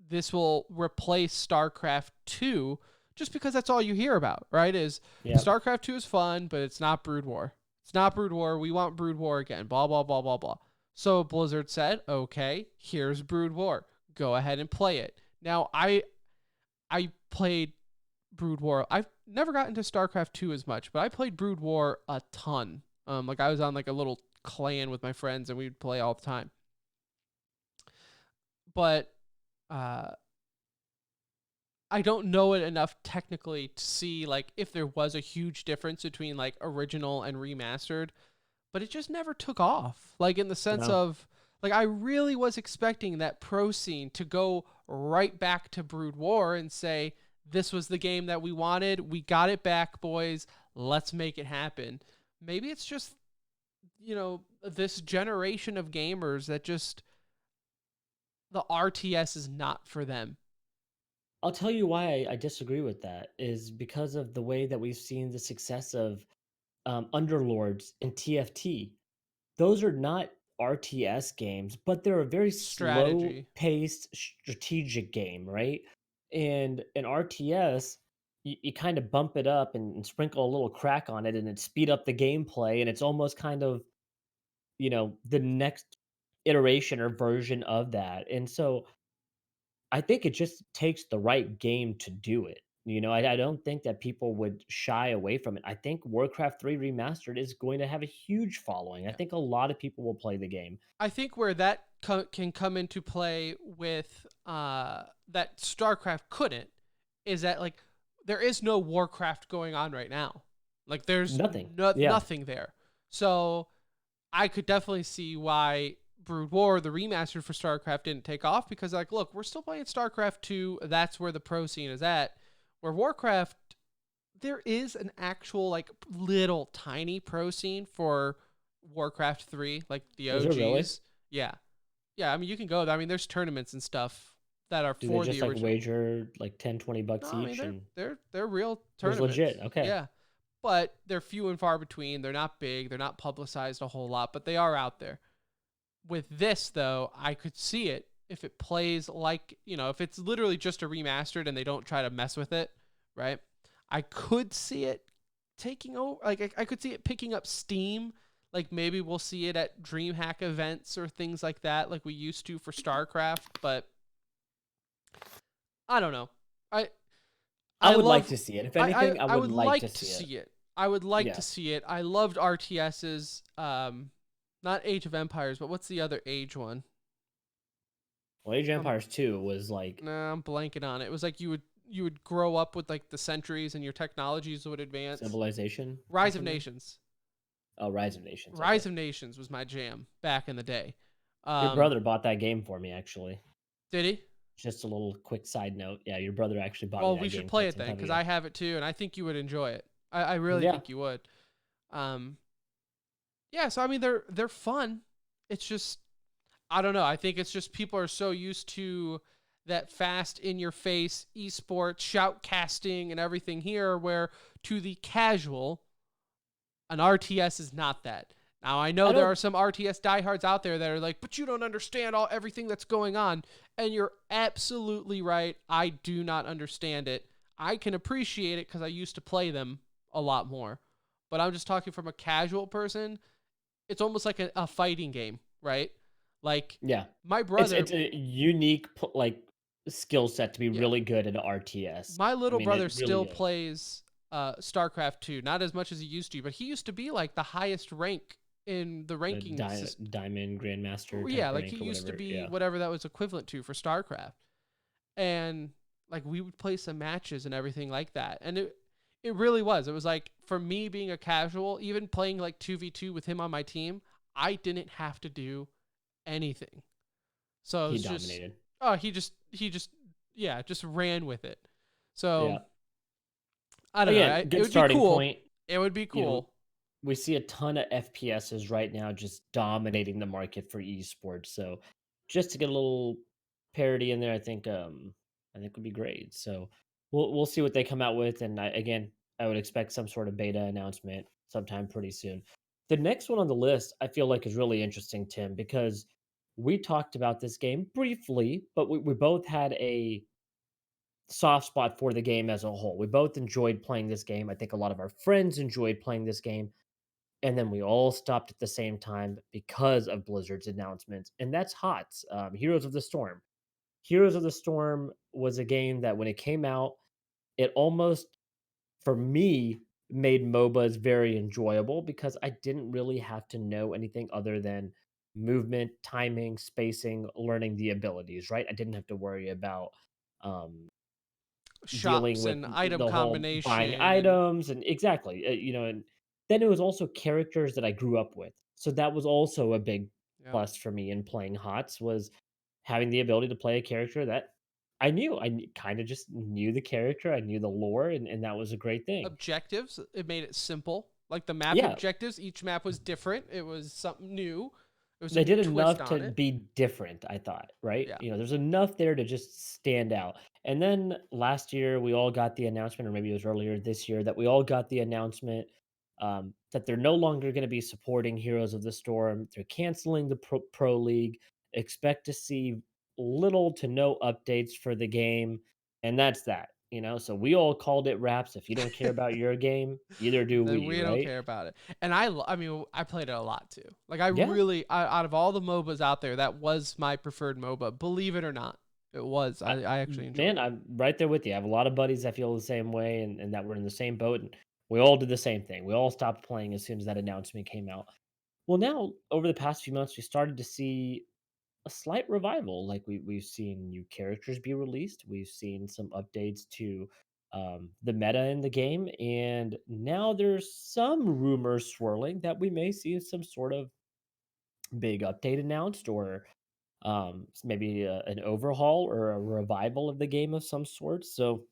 this will replace StarCraft 2 just because that's all you hear about, right? Is Yeah. StarCraft 2 is fun, but it's not Brood War. It's not Brood War. We want Brood War again. Blah, blah, blah, blah, blah. So Blizzard said, okay, here's Brood War. Go ahead and play it. Now, I played Brood War. I've never gotten to StarCraft 2 as much, but I played Brood War a ton. Like I was on like a little clan with my friends and we'd play all the time. But uh I don't know it enough technically to see like if there was a huge difference between like original and remastered, but it just never took off. Like in the sense No. of like I really was expecting that pro scene to go right back to Brood War and say this was the game that we wanted. We got it back, boys. Let's make it happen. Maybe it's just this generation of gamers that just the RTS is not for them. I'll tell you why I disagree with that is because of the way that we've seen the success of Underlords and TFT. Those are not RTS games, but they're a very slow Strategy. paced strategic game, right? And an RTS, you kind of bump it up and sprinkle a little crack on it and it speed up the gameplay. And it's almost kind of, the next iteration or version of that. And so I think it just takes the right game to do it. I don't think that people would shy away from it. I think Warcraft 3 Remastered is going to have a huge following. I Yeah. think a lot of people will play the game. I think where that can come into play with that StarCraft couldn't is that like there is no Warcraft going on right now. Like there's Nothing. Yeah. nothing there. So I could definitely see why Brood War, the remastered for StarCraft, didn't take off because like, look, we're still playing StarCraft 2. That's where the pro scene is at. Where Warcraft, there is an actual like little tiny pro scene for Warcraft 3, like the Is there really? OGs. Yeah. Yeah, I mean, you can go there. I mean, there's tournaments and stuff that are Do they for just the like original. wager like 10, $20 No, I mean each and they're real there's legit? tournaments. Okay. Yeah, but they're few and far between. They're not big. They're not publicized a whole lot, but they are out there. With this though, I could see it if it plays like, if it's literally just a remastered and they don't try to mess with it, right? I could see it taking over. Like I could see it picking up steam. Like maybe we'll see it at DreamHack events or things like that, like we used to for StarCraft. But I don't know. I I I would like love. to see it. If anything, I I would would like to like to see it. see it. I would like Yeah. to see it. I loved RTS's. Not Age of Empires, but what's the other Age one? Well, Age of Um, Empires 2 was like Nah, I'm blanking on it. It was like you would grow up with like the centuries and your technologies would advance. Civilization or Rise of something. Nations. Oh, Rise of Nations. Okay. Rise of Nations was my jam back in the day. Your brother bought that game for me, actually. Did he? Just a little quick side note. Yeah, your brother actually bought me Well, that we should game play quite it some then time because ago. I have it too, and I think you would enjoy it. I really Yeah. think you would. Um, yeah. So I mean, they're fun. It's just I don't know. I think it's just people are so used to that fast in your face esports shoutcasting and everything here, where to the casual, an RTS is not that. Now I know I there don't are some RTS diehards out there that are like, but you don't understand everything that's going on, and you're absolutely right. I do not understand it. I can appreciate it because I used to play them a lot more, but I'm just talking from a casual person. It's almost like a fighting game, right? Like yeah. my It's brother, it's a unique like skill set to be yeah, really good at an RTS. my I little mean, brother it really still is. plays Starcraft 2, not as much as he used to, but he used to be like the highest rank in the The ranking system. Diamond Grandmaster type Yeah, like he rank or used to whatever. be Yeah. whatever that was equivalent to for StarCraft. And like we would play some matches and everything like that. And it really was. It was like for me being a casual, even playing like 2v2 with him on my team, I didn't have to do anything. So it He was just dominated. oh, he just yeah, just ran with it. So Yeah. I don't know. Again, It good would be starting cool. point. It would be You know, cool. we see a ton of FPSs right now just dominating the market for esports. So just to get a little parity in there, I think would be great. So we'll see what they come out with, and again, I would expect some sort of beta announcement sometime pretty soon. The next one on the list I feel like is really interesting, Tim, because we talked about this game briefly, but we both had a soft spot for the game as a whole. We both enjoyed playing this game. I think a lot of our friends enjoyed playing this game. And then we all stopped at the same time because of Blizzard's announcements. And that's HOTS, Heroes of the Storm. Heroes of the Storm was a game that when it came out, it almost, for me, made MOBAs very enjoyable because I didn't really have to know anything other than movement, timing, spacing, learning the abilities, right? I didn't have to worry about um, dealing Shops with and item the whole buying combination and items and exactly, and then it was also characters that I grew up with. So that was also a big yeah. plus for me in playing HOTS was having the ability to play a character that I knew. Kind of just knew the character, I knew the lore, and that was a great thing. Objectives. It made it simple. Like the map Yeah, objectives, each map was different. It was something new. It was a they new did twist enough on to it. be different, I thought, right? Yeah. There's enough there to just stand out. And then last year, we all got the announcement, or maybe it was earlier this year, that we all got the announcement that they're no longer going to be supporting Heroes of the Storm. They're canceling the Pro League. Expect to see little to no updates for the game. And that's that. So we all called it wraps. If you don't care about your game, neither do Then we, we don't right? care about it. And I mean, I played it a lot too. Like Yeah. out of all the MOBAs out there, that was my preferred MOBA. Believe it or not, it was. I actually enjoyed Man, it. I'm right there with you. I have a lot of buddies that feel the same way and that we're in the same boat. And we all did the same thing. We all stopped playing as soon as that announcement came out. Well, now over the past few months, we started to see a slight revival. Like we've seen new characters be released. We've seen some updates to the meta in the game, and now there's some rumors swirling that we may see some sort of big update announced, or maybe an overhaul or a revival of the game of some sort. So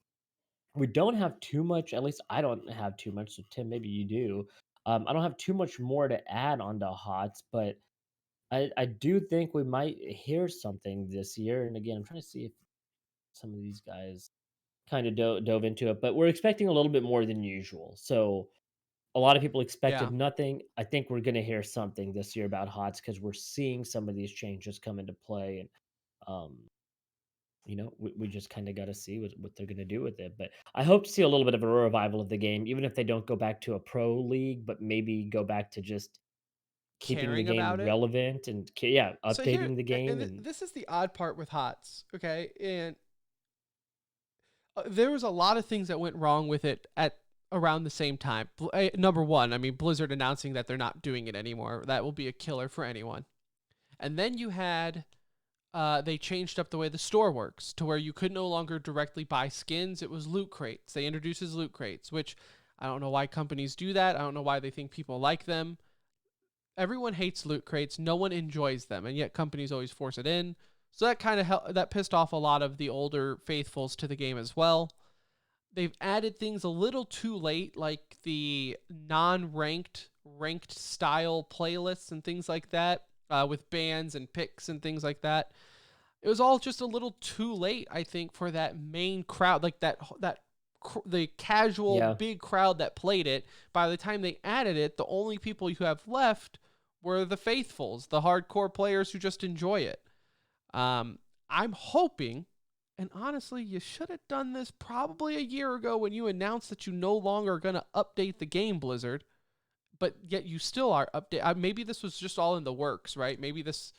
we don't have too much. At least I don't have too much. So Tim, maybe you do. I don't have too much more to add onto HOTS, but I do think we might hear something this year. And again, I'm trying to see if some of these guys kind of dove into it, but we're expecting a little bit more than usual. So a lot of people expected Yeah. nothing. I think we're going to hear something this year about HOTS because we're seeing some of these changes come into play, and um, we just kind of got to see what they're going to do with it. But I hope to see a little bit of a revival of the game, even if they don't go back to a pro league, but maybe go back to just keeping the Caring game about it. relevant and yeah, So here, updating the game. and And this is the odd part with HOTS, okay? And there was a lot of things that went wrong with it at around the same time. Number one, I mean, Blizzard announcing that they're not doing it anymore. That will be a killer for anyone. And then you had they changed up the way the store works to where you could no longer directly buy skins. It was loot crates. They introduced loot crates, which I don't know why companies do that. I don't know why they think people like them. Everyone hates loot crates. No one enjoys them, and yet companies always force it in. So that kind of that pissed off a lot of the older faithfuls to the game as well. They've added things a little too late, like the non-ranked, ranked style playlists and things like that, with bans and picks and things like that. It was all just a little too late, I think, for that main crowd, like the casual yeah, big crowd that played it. By the time they added it, the only people you have left were the faithfuls, the hardcore players who just enjoy it. I'm hoping, and honestly, you should have done this probably a year ago when you announced that you no longer are going to update the game, Blizzard, but yet you still are update. Maybe this was just all in the works, right? Maybe this,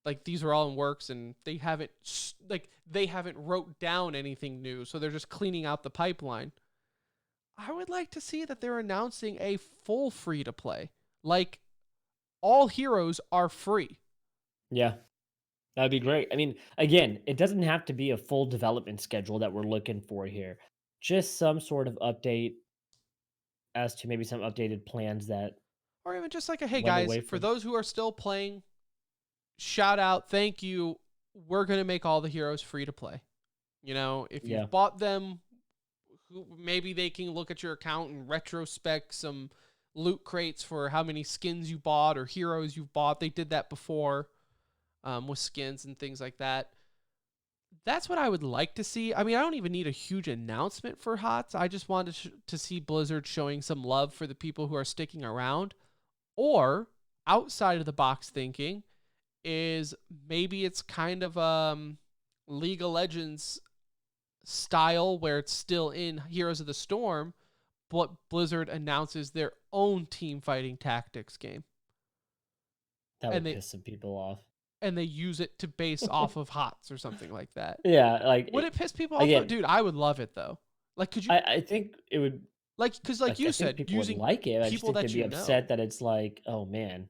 like, these are all in works and they haven't wrote down anything new, so they're just cleaning out the pipeline. I would like to see that they're announcing a full free to play. Like, all heroes are free. yeah. That'd be great. I mean, again, it doesn't have to be a full development schedule that we're looking for here. Just some sort of update as to maybe some updated plans that Or even just like a, hey went guys, away for from. those who are still playing, shout out, thank you. We're going to make all the heroes free to play. You know, if Yeah, you've bought them, maybe they can look at your account and retrospect some loot crates for how many skins you bought or heroes you've bought. They did that before with skins and things like that. That's what I would like to see. I mean, I don't even need a huge announcement for HOTS. I just wanted to see Blizzard showing some love for the people who are sticking around. Or outside of the box thinking is maybe it's kind of League of Legends style where it's still in Heroes of the Storm, but Blizzard announces their own team fighting tactics game. that And would they piss some people off. use it to base off of HOTS or something like that. Yeah, like Would it piss people off though? again, Dude, I would love it though. Like, could you I think it would. because like I you think said, people would using like it. I just people think that they'd be you know. upset that it's like, oh man,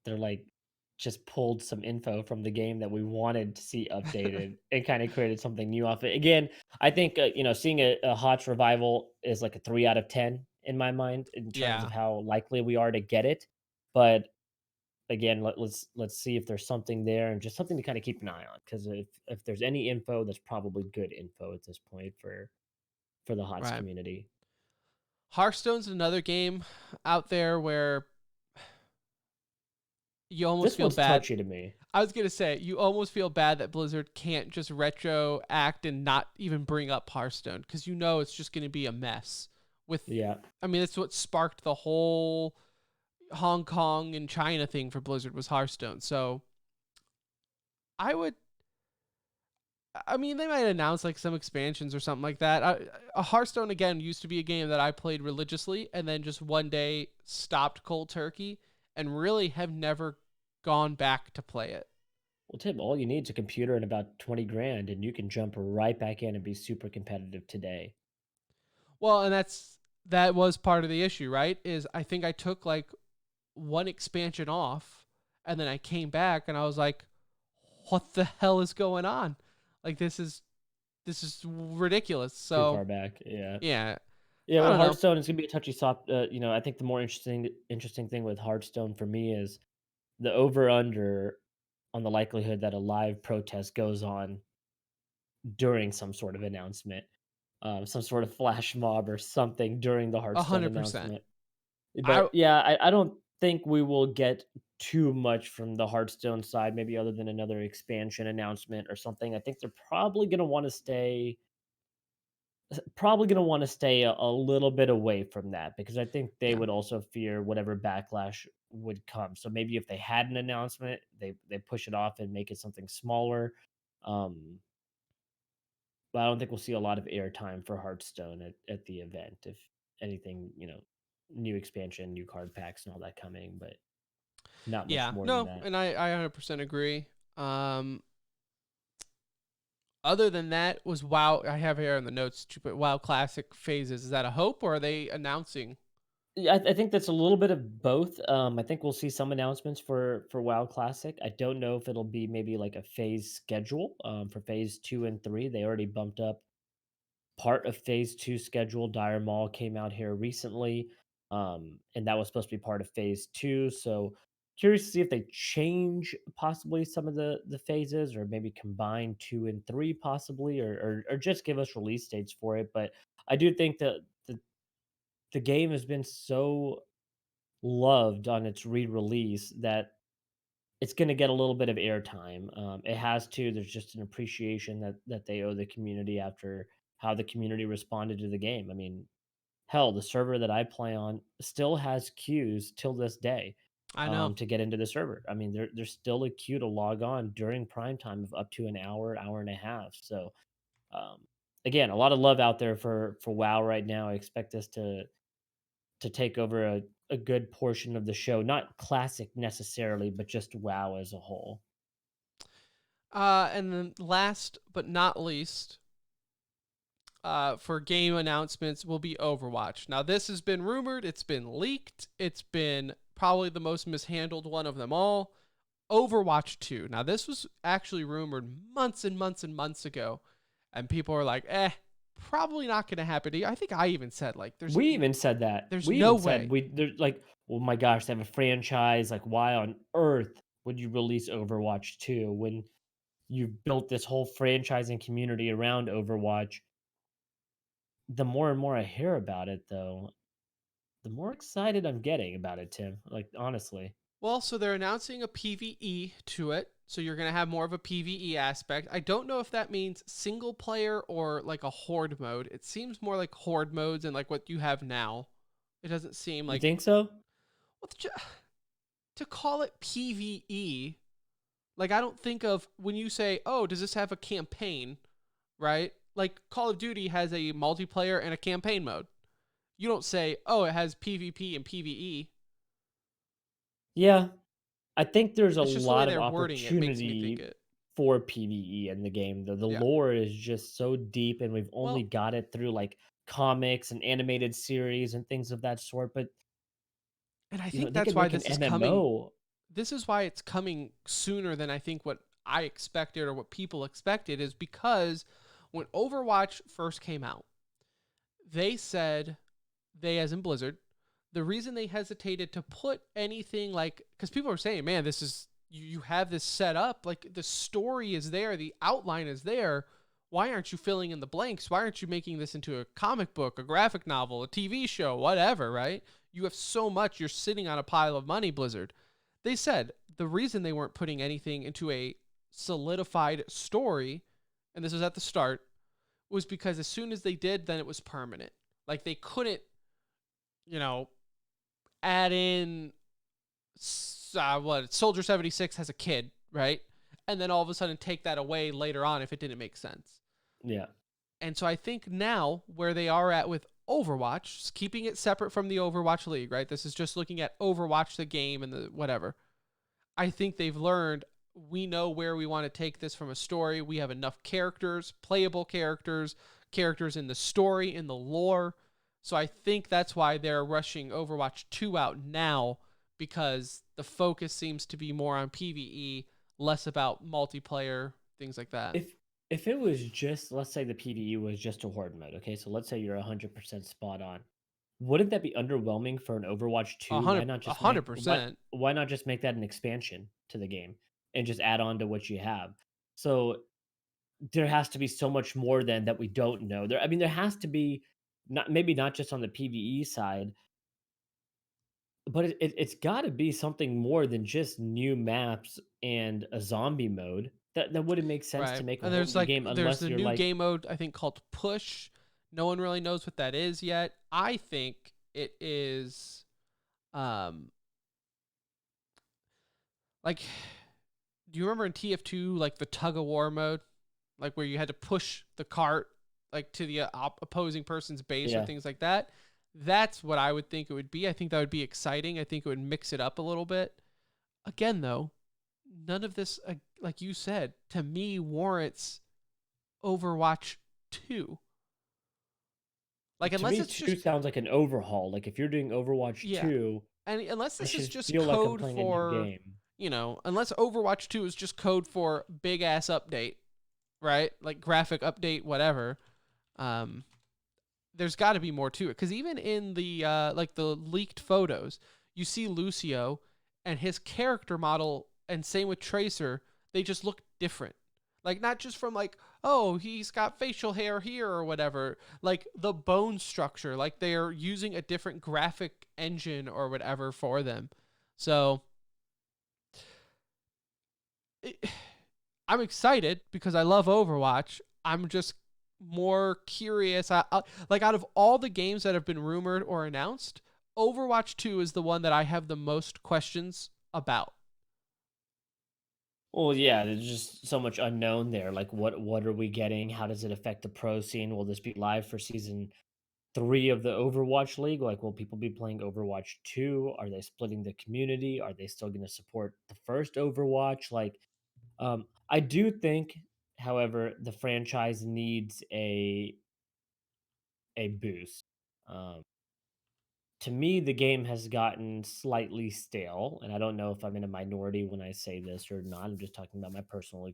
they're like just pulled some info from the game that we wanted to see updated and kind of created something new off it. Again, I think seeing a HOTS revival is like a 3 out of 10 in my mind in terms of Yeah. how likely we are to get it. But again, let's see if there's something there and just something to kind of keep an eye on, because if there's any info, that's probably good info at this point for the HOTS Right. community. Hearthstone's another game out there where you almost This feel one's bad. touchy to me. I was gonna say you almost feel bad that Blizzard can't just retro act and not even bring up Hearthstone because you know it's just gonna be a mess. With, Yeah. I mean, that's what sparked the whole Hong Kong and China thing for Blizzard was Hearthstone. So I would. I mean, they might announce like some expansions or something like that. Hearthstone again used to be a game that I played religiously, and then just one day stopped cold turkey, and really have never gone back to play it. Well, Tim, all you need is a computer and about 20 grand, and you can jump right back in and be super competitive today. Well, and that was part of the issue, right? Is I think I took like one expansion off, and then I came back, and I was like, "What the hell is going on? Like this is ridiculous." Too So far back. Yeah. yeah, Yeah, I with don't know. Hearthstone, it's gonna be a touchy soft. I think the more interesting thing with Hearthstone for me is the over under on the likelihood that a live protest goes on during some sort of announcement, some sort of flash mob or something during the Hearthstone 100%. announcement. I But yeah, I don't. think we will get too much from the Hearthstone side, maybe other than another expansion announcement or something. I think they're probably going to want to stay a little bit away from that because I think they Yeah. would also fear whatever backlash would come. So maybe if they had an announcement, they push it off and make it something smaller. Um, but I don't think we'll see a lot of airtime for Hearthstone at the event. If anything, new expansion, new card packs, and all that coming, but not much Yeah. more than No, that. and I 100% agree. Other than that, was WoW. I have here in the notes to put WoW Classic phases. Is that a hope, or are they announcing? Yeah, I think that's a little bit of both. I think we'll see some announcements for WoW Classic. I don't know if it'll be maybe like a phase schedule for phase 2 and 3. They already bumped up part of phase 2 schedule. Dire Maul came out here recently, and that was supposed to be part of phase 2. So curious to see if they change possibly some of the phases, or maybe combine 2 and 3 possibly, or just give us release dates for it. But I do think that the game has been so loved on its re-release that it's going to get a little bit of airtime. It has to. There's just an appreciation that they owe the community after how the community responded to the game. I mean, hell, the server that I play on still has queues till this day I know. to get into the server. I mean, there's still a queue to log on during prime time of up to an hour, hour and a half. So um, again, a lot of love out there for WoW right now. I expect this to take over a good portion of the show. Not classic necessarily, but just WoW as a whole. And then last but not least, for game announcements will be Overwatch. Now, this has been rumored, it's been leaked, it's been probably the most mishandled one of them all. Overwatch 2. Now, this was actually rumored months and months and months ago, and people are like, probably not going to happen. I think I even said, like, We even said that. there's We no even said way. there's like, oh my gosh, they have a franchise. Like, why on earth would you release Overwatch 2 when you've built this whole franchise and community around Overwatch? The more and more I hear about it, though, the more excited I'm getting about it, Tim. Like, honestly. Well, so they're announcing a PvE to it. So you're going to have more of a PvE aspect. I don't know if that means single player or like a horde mode. It seems more like horde modes and like what you have now. It doesn't seem You like think so? what to call it PvE. Like I don't think of when you say, "Oh, does this have a campaign?" Right? Like Call of Duty has a multiplayer and a campaign mode. You don't say, "Oh, it has PvP and PvE." Yeah, I think there's a It's just the way lot of they're wording it makes me think opportunity it. for PvE in the game. The Yeah. lore is just so deep, and we've only Well, got it through like comics and animated series and things of that sort. But and I think they that's could why make an this is coming. MMO. This is why it's coming sooner than I think what I expected or what people expected is because when Overwatch first came out, they said, they as in Blizzard, the reason they hesitated to put anything like, because people are saying, man, this is, you have this set up, like the story is there, the outline is there. Why aren't you filling in the blanks? Why aren't you making this into a comic book, a graphic novel, a TV show, whatever, right? You have so much, you're sitting on a pile of money, Blizzard. They said the reason they weren't putting anything into a solidified story, and this was at the start, was because as soon as they did, then it was permanent. Like they couldn't, you know, add in what Soldier 76 has a kid, right? And then all of a sudden take that away later on if it didn't make sense. Yeah, And so I think now where they are at with Overwatch, keeping it separate from the Overwatch League, right? This is just looking at Overwatch the game and the whatever. I think they've learned we know where we want to take this from a story. We have enough characters, playable characters, characters in the story, in the lore. So I think that's why they're rushing Overwatch 2 out now because the focus seems to be more on PvE, less about multiplayer, things like that. if it was just, let's say the PvE was just a horde mode. Okay, so let's say you're 100% spot on. Wouldn't that be underwhelming for an Overwatch A 2? hundred, a hundred percent. Why not just make that an expansion to the game and just add on to what you have? So there has to be so much more then that we don't know. There I mean there has to be, not maybe not just on the PvE side, But it's got to be something more than just new maps and a zombie mode. That wouldn't make sense Right. to make a And whole there's new like game there's unless the you're new like, game mode I think called Push. No one really knows what that is yet. I think it is um like do you remember in TF2 like the tug of war mode? Like where you had to push the cart like to the opposing person's base or yeah. things like that. That's what I would think it would be. I think that would be exciting. I think it would mix it up a little bit. Again, though, none of this, like you said, to me warrants Overwatch 2. Like, To unless me, it's 2 just, sounds like an overhaul. Like if you're doing Overwatch yeah. 2, And unless it this is should just feel like I'm code playing a new for, game. unless Overwatch 2 is just code for big ass update, right? Like graphic update, whatever. Um, there's got to be more to it. Because even in the, like the leaked photos, you see Lucio and his character model, and same with Tracer, they just look different. Like, not just from like, oh, he's got facial hair here or whatever. Like, the bone structure. Like, they're using a different graphic engine or whatever for them. So, I'm excited because I love Overwatch. I'm just more curious. Like, out of all the games that have been rumored or announced, Overwatch 2 is the one that I have the most questions about. Well, yeah, there's just so much unknown there. Like, what are we getting? How does it affect the pro scene? Will this be live for season 3 of the Overwatch League? Like, will people be playing Overwatch 2? Are they splitting the community? Are they still going to support the first Overwatch? Like, I do think, however, the franchise needs a boost. Um, to me, the game has gotten slightly stale, and I don't know if I'm in a minority when I say this or not. I'm just talking about my personal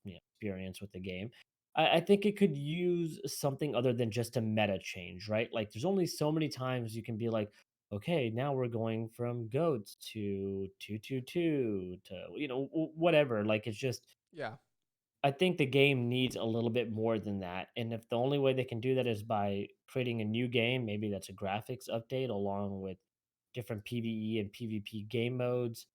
experience with the game. I think it could use something other than just a meta change, right? Like, there's only so many times you can be like, okay, now we're going from goats to 222 to whatever. Like, it's just, Yeah. I think the game needs a little bit more than that. And if the only way they can do that is by creating a new game, maybe that's a graphics update along with different PvE and PvP game modes,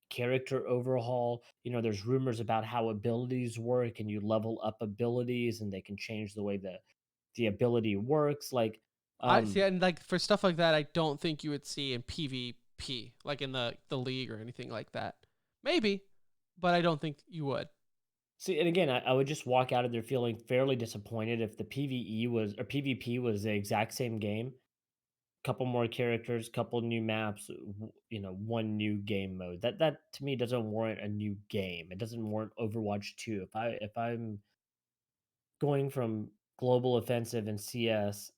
character overhaul. There's rumors about how abilities work and you level up abilities and they can change the way the ability works. Like, I see, and like for stuff like that, I don't think you would see in PvP, like in the league or anything like that. Maybe, but I don't think you would. see, and again, I would just walk out of there feeling fairly disappointed if the PvE was or PvP was the exact same game. Couple more characters, couple new maps, one new game mode. That to me doesn't warrant a new game. It doesn't warrant Overwatch 2. If I'm going from Global Offensive and CS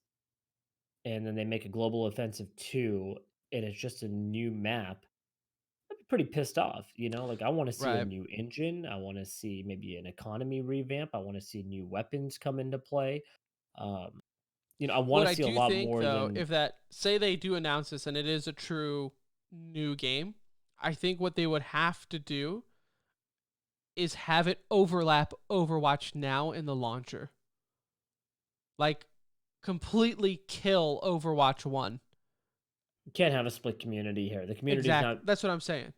and then they make a Global Offensive 2 and it's just a new map, I'd be pretty pissed off, Like, I want to see a Right. new engine. I want to see maybe an economy revamp. I want to see new weapons come into play. Um, I want What to I see a do lot think more though, than if that say they do announce this and it is a true new game, I think what they would have to do is have it overlap Overwatch now in the launcher. Like completely kill Overwatch 1. you can't have a split community here. The community's Exactly. not That's what I'm saying.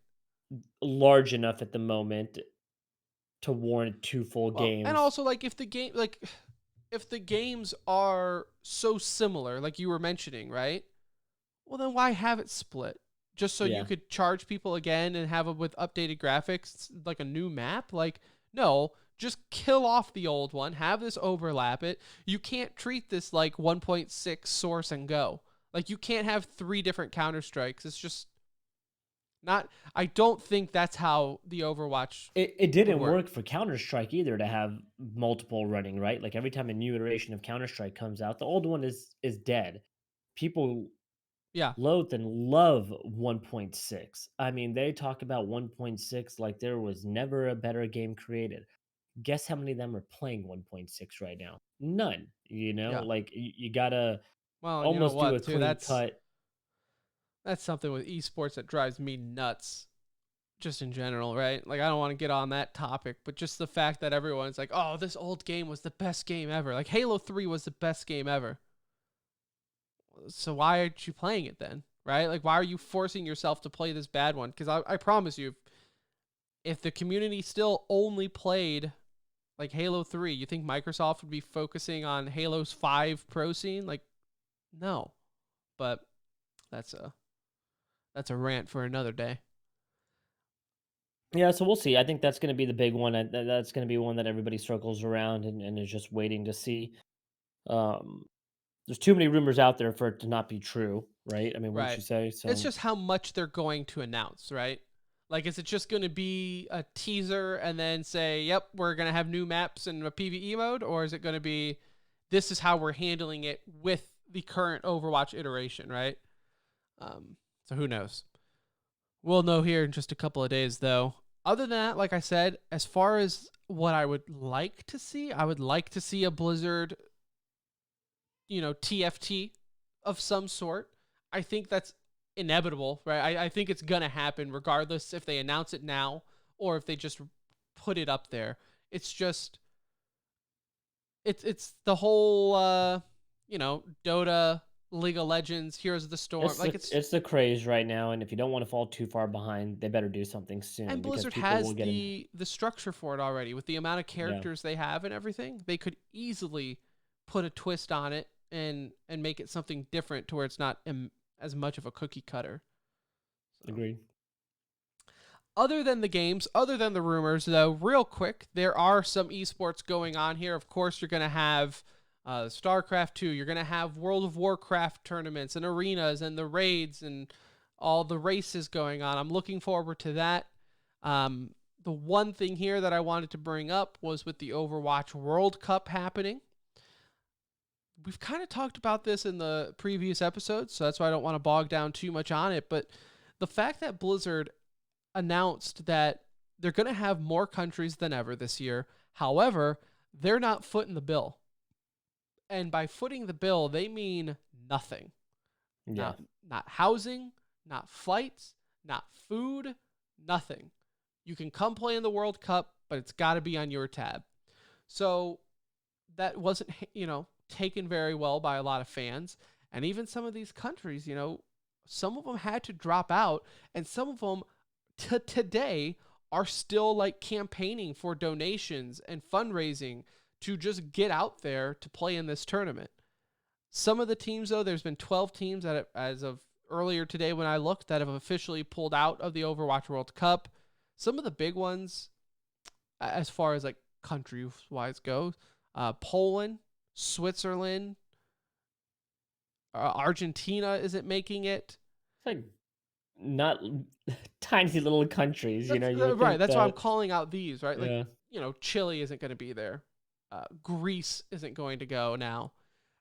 large enough at the moment to warrant 2 full Well, and games. also like if the games are so similar, like you were mentioning, right? Well, then why have it split? Just so you Yeah. could charge people again and have it with updated graphics, like a new map? Like, no, just kill off the old one, have this overlap it. You can't treat this like 1.6 source and go. Like, you can't have 3 different Counter-Strikes. It's just not. I don't think that's how the Overwatch It would didn't work. work for Counter-Strike either to have multiple running, right? Like, every time a new iteration of Counter-Strike comes out, the old one is dead. People Yeah. loathe and love 1.6. I mean, they talk about 1.6 like there was never a better game created. Guess how many of them are playing 1.6 right now? None. Yeah. Like, you gotta Well, and you know almost do a what, too? clean That's cut. that's something with esports that drives me nuts. Just in general, right? Like, I don't want to get on that topic, but just the fact that everyone's like, oh, this old game was the best game ever. Like, Halo 3 was the best game ever. So why aren't you playing it then? right? Like, why are you forcing yourself to play this bad one? Because I promise you, if the community still only played like Halo 3, you think Microsoft would be focusing on Halo's 5 pro scene? Like, no. But that's a rant for another day. Yeah, so we'll see. I think that's going to be the big one. That's going to be one that everybody circles around and is just waiting to see. Um, there's too many rumors out there for it to not be true, right? I mean, wouldn't Right. you say? It's So just how much they're going to announce, right? Like, is it just going to be a teaser and then say, yep, we're going to have new maps and a PvE mode? Or is it going to be, this is how we're handling it with the current Overwatch iteration, right? So who knows? We'll know here in just a couple of days, though. Other than that, like I said, as far as what I would like to see, I would like to see a Blizzard, TFT of some sort. I think that's inevitable, right? I think it's going to happen regardless if they announce it now or if they just put it up there. It's just, it's the whole, Dota, League of Legends, Heroes of the Storm. it's the craze right now, and if you don't want to fall too far behind, they better do something soon And because Blizzard people will has get in. the structure for it already with the amount of Yeah, characters they have and everything. They could easily put a twist on it and make it something different to where it's not as much of a cookie cutter. So, agreed. other than the games, other than the rumors, though, real quick, there are some esports going on here. Of course, you're going to have Starcraft 2. You're going to have World of Warcraft tournaments and arenas and the raids and all the races going on. I'm looking forward to that. The one thing here that I wanted to bring up was with the Overwatch World Cup happening. We've kind of talked about this in the previous episodes, so that's why I don't want to bog down too much on it. But the fact that Blizzard announced that they're going to have more countries than ever this year. However, they're not footing the bill. And by footing the bill, they mean nothing. Yeah, Not housing, not flights, not food, nothing. You can come play in the World Cup, but it's got to be on your tab. So that wasn't, taken very well by a lot of fans. And even some of these countries, some of them had to drop out, and some of them today are still like campaigning for donations and fundraising to just get out there to play in this tournament. Some of the teams, though, there's been 12 teams that, as of earlier today when I looked, that have officially pulled out of the Overwatch World Cup. Some of the big ones, as far as like country-wise goes, Poland, Switzerland, Argentina isn't making it. it's like not tiny little countries, you know. You would Right. think That's why I'm that. calling out these, right? Like, Yeah, Chile isn't going to be there. Greece isn't going to go now.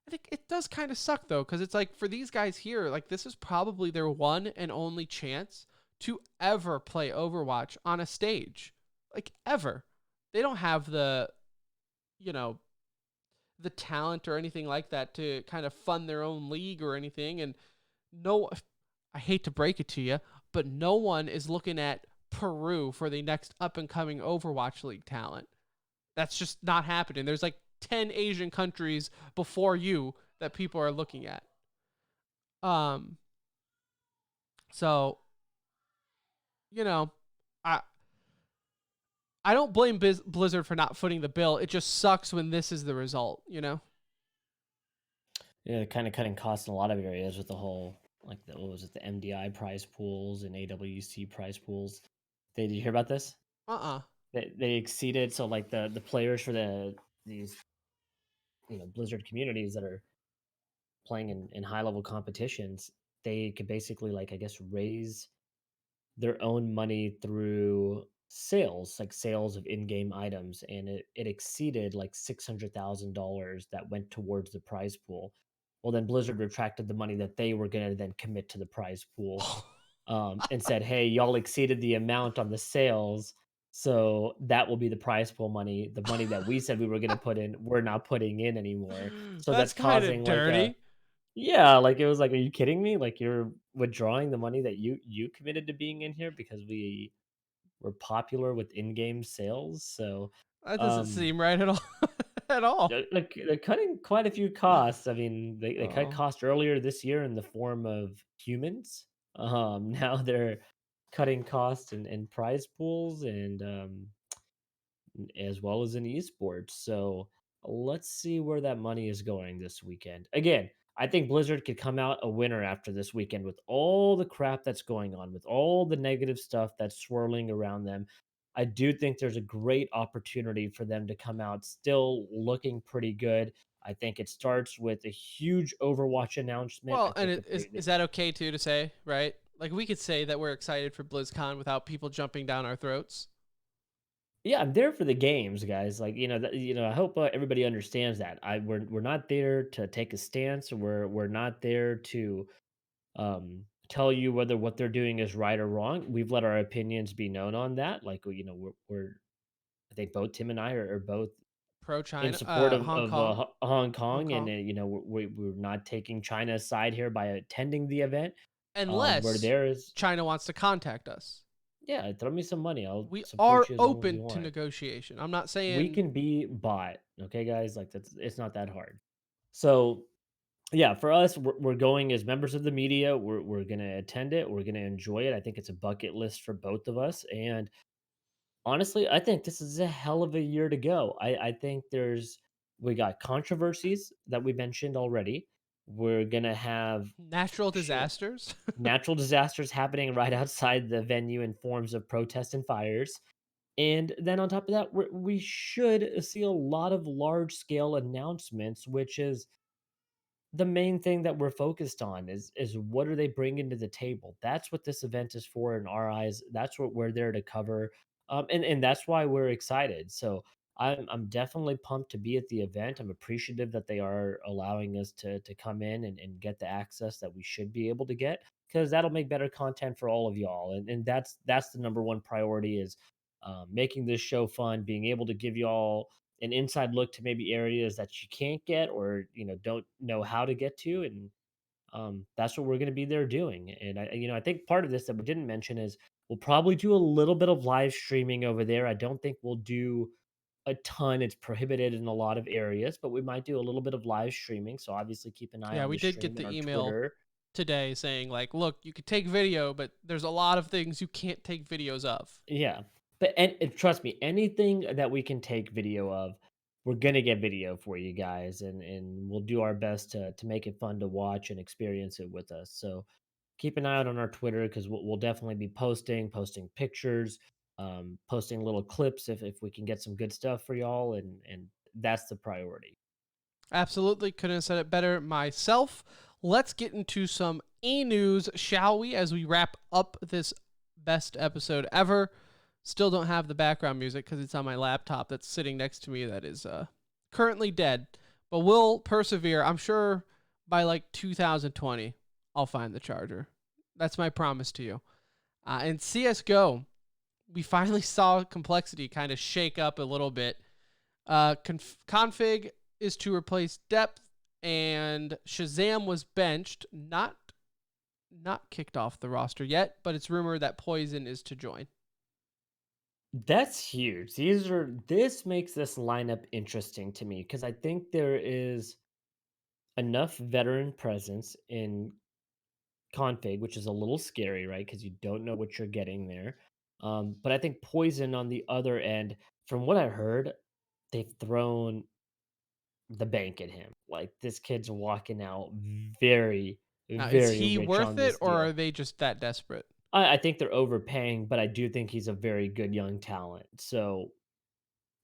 I think it does kind of suck, though, because it's like for these guys here, like this is probably their one and only chance to ever play Overwatch on a stage. Like, ever. They don't have you know, the talent or anything like that to kind of fund their own league or anything. And no, I hate to break it to you, but no one is looking at Peru for the next up and coming Overwatch League talent. That's just not happening. There's like 10 Asian countries before you that people are looking at. So, I I don't blame Blizzard for not footing the bill. It just sucks when this is the result. yeah, kind of cutting costs in a lot of areas with the whole like what was it, the MDI prize pools and AWC prize pools. Did you hear about this? Uh-uh. They exceeded, so like the players for these Blizzard communities that are playing in high level competitions, they could basically, like, I guess, raise their own money through sales, like sales of in-game items, and it exceeded like $600,000 that went towards the prize pool. Well, then Blizzard retracted the money that they were going to then commit to the prize pool, and said, "Hey, y'all exceeded the amount on the sales, so that will be the prize pool money. The money that we said we were going to put in, we're not putting in anymore." So That's that's kind of causing like a dirty. yeah, like it was like, "Are you kidding me? Like you're withdrawing the money that you committed to being in here because we were popular with in-game sales." So, That doesn't um, seem right at all. at all. They're cutting quite a few costs. I mean, they cut Oh. costs earlier this year in the form of humans. Now they're cutting costs in prize pools and as well as in esports. So let's see where that money is going this weekend. Again, I think Blizzard could come out a winner after this weekend with all the crap that's going on, with all the negative stuff that's swirling around them. I do think there's a great opportunity for them to come out still looking pretty good. I think it starts with a huge Overwatch announcement. I Well, and think that is that okay too to say, right? Like we could say that we're excited for BlizzCon without people jumping down our throats. yeah, I'm there for the games, guys. Like, I hope everybody understands that. We're not there to take a stance. We're not there to tell you whether what they're doing is right or wrong. We've let our opinions be known on that. Like, we're I think both Tim and I are both Pro in China, support Hong of Kong, Hong Hong Kong, and Kong, we're not taking China's side here by attending the event. We're unless there is China wants to contact us. yeah, throw me some money. I'll We support are you as long as you open to want. negotiation. I'm not We saying can be bought, okay, guys? Like that's it's not that hard. So yeah, for us, we're going as members of the media. We're gonna attend it. We're gonna enjoy it. I think it's a bucket list for both of us. And honestly, I think this is a hell of a year to go. I think we got controversies that we mentioned already. We're gonna have natural shit, disasters. natural disasters happening right outside the venue in forms of protests and fires. And then on top of that, we should see a lot of large scale announcements, which is the main thing that we're focused on is what are they bringing to the table? That's what this event is for in our eyes. That's what we're there to cover, and that's why we're excited. So I'm definitely pumped to be at the event. I'm appreciative that they are allowing us to come in and get the access that we should be able to get because that'll make better content for all of y'all. And that's the number one priority is making this show fun, being able to give y'all an inside look to maybe areas that you can't get or don't know how to get to, and that's what we're going to be there doing. And I think part of this that we didn't mention is we'll probably do a little bit of live streaming over there. I don't think we'll do a ton. It's prohibited in a lot of areas, but we might do a little bit of live streaming, so obviously keep an eye Yeah, on we the did stream get and the our email Twitter. today saying like, look, you could take video, but there's a lot of things you can't take videos of. Yeah. But trust me, anything that we can take video of, we're gonna get video for you guys, and we'll do our best to make it fun to watch and experience it with us. So keep an eye out on our Twitter because we'll definitely be posting pictures, posting little clips if we can get some good stuff for y'all, and that's the priority. Absolutely. Couldn't have said it better myself. Let's get into some news, shall we, as we wrap up this best episode ever. Still don't have the background music because it's on my laptop that's sitting next to me that is currently dead. But we'll persevere. I'm sure by like 2020, I'll find the charger. That's my promise to you. In CSGO, we finally saw complexity kind of shake up a little bit. Config is to replace depth, and Shazam was benched, not kicked off the roster yet, but it's rumored that Poison is to join. That's huge. This makes this lineup interesting to me because I think there is enough veteran presence in config, which is a little scary, right? Because you don't know what you're getting there. But I think poison on the other end, from what I heard, they've thrown the bank at him. Like this kid's walking out very, Now, is very he rich worth on it, this or are deal. they just that desperate? I think they're overpaying, but I do think he's a very good young talent. So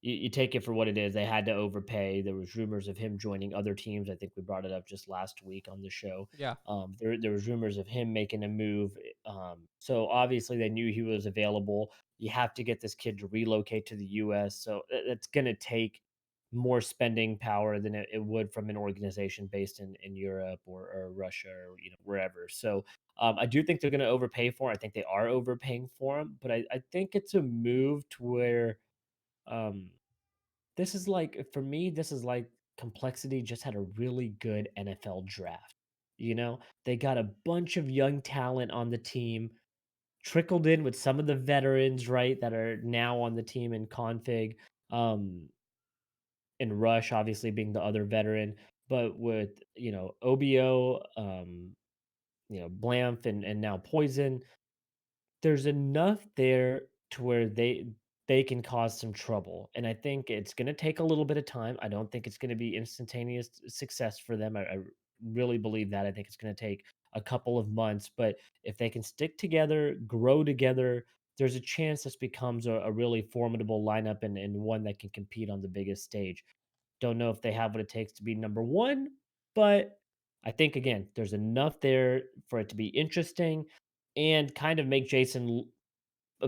you take it for what it is. They had to overpay. There was rumors of him joining other teams. I think we brought it up just last week on the show. Yeah, There was rumors of him making a move. So obviously they knew he was available. You have to get this kid to relocate to the U.S. So it's going to take more spending power than it would from an organization based in Europe or Russia or wherever. So I do think they're going to overpay for him. I think they are overpaying for him, but I think it's a move to where um, this is like for me, this is like Complexity just had a really good NFL draft. They got a bunch of young talent on the team, trickled in with some of the veterans, right, that are now on the team in config. Um, and Rush obviously being the other veteran, but with OBO, Blamf and now Poison, there's enough there to where they can cause some trouble, and I think it's gonna take a little bit of time. I don't think it's gonna be instantaneous success for them. I really believe that. I think it's gonna take a couple of months, but if they can stick together, grow together, there's a chance this becomes a really formidable lineup and one that can compete on the biggest stage. Don't know if they have what it takes to be number 1, but I think again, there's enough there for it to be interesting and kind of make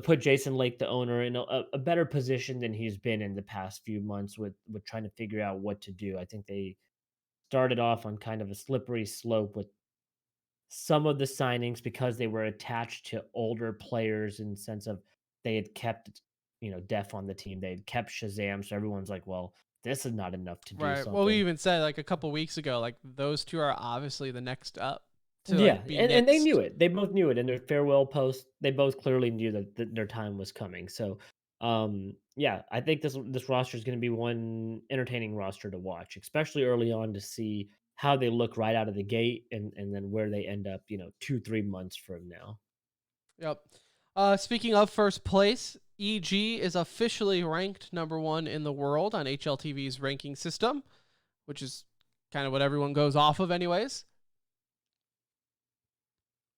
put Jason Lake, the owner, in a better position than he's been in the past few months with trying to figure out what to do. I think they started off on kind of a slippery slope with some of the signings because they were attached to older players in the sense of they had kept, Def on the team. They had kept Shazam, so everyone's like, "Well, this is not enough to do Right. Well, we something." even said like a couple weeks ago, like those two are obviously the next up to Yeah, like be and they knew next. it. They both knew it in their farewell post. They both clearly knew that their time was coming. So, yeah, I think this roster is going to be one entertaining roster to watch, especially early on to see how they look right out of the gate, and then where they end up, 2-3 months from now. Yep. Speaking of first place, EG is officially ranked number 1 in the world on HLTV's ranking system, which is kind of what everyone goes off of, anyways.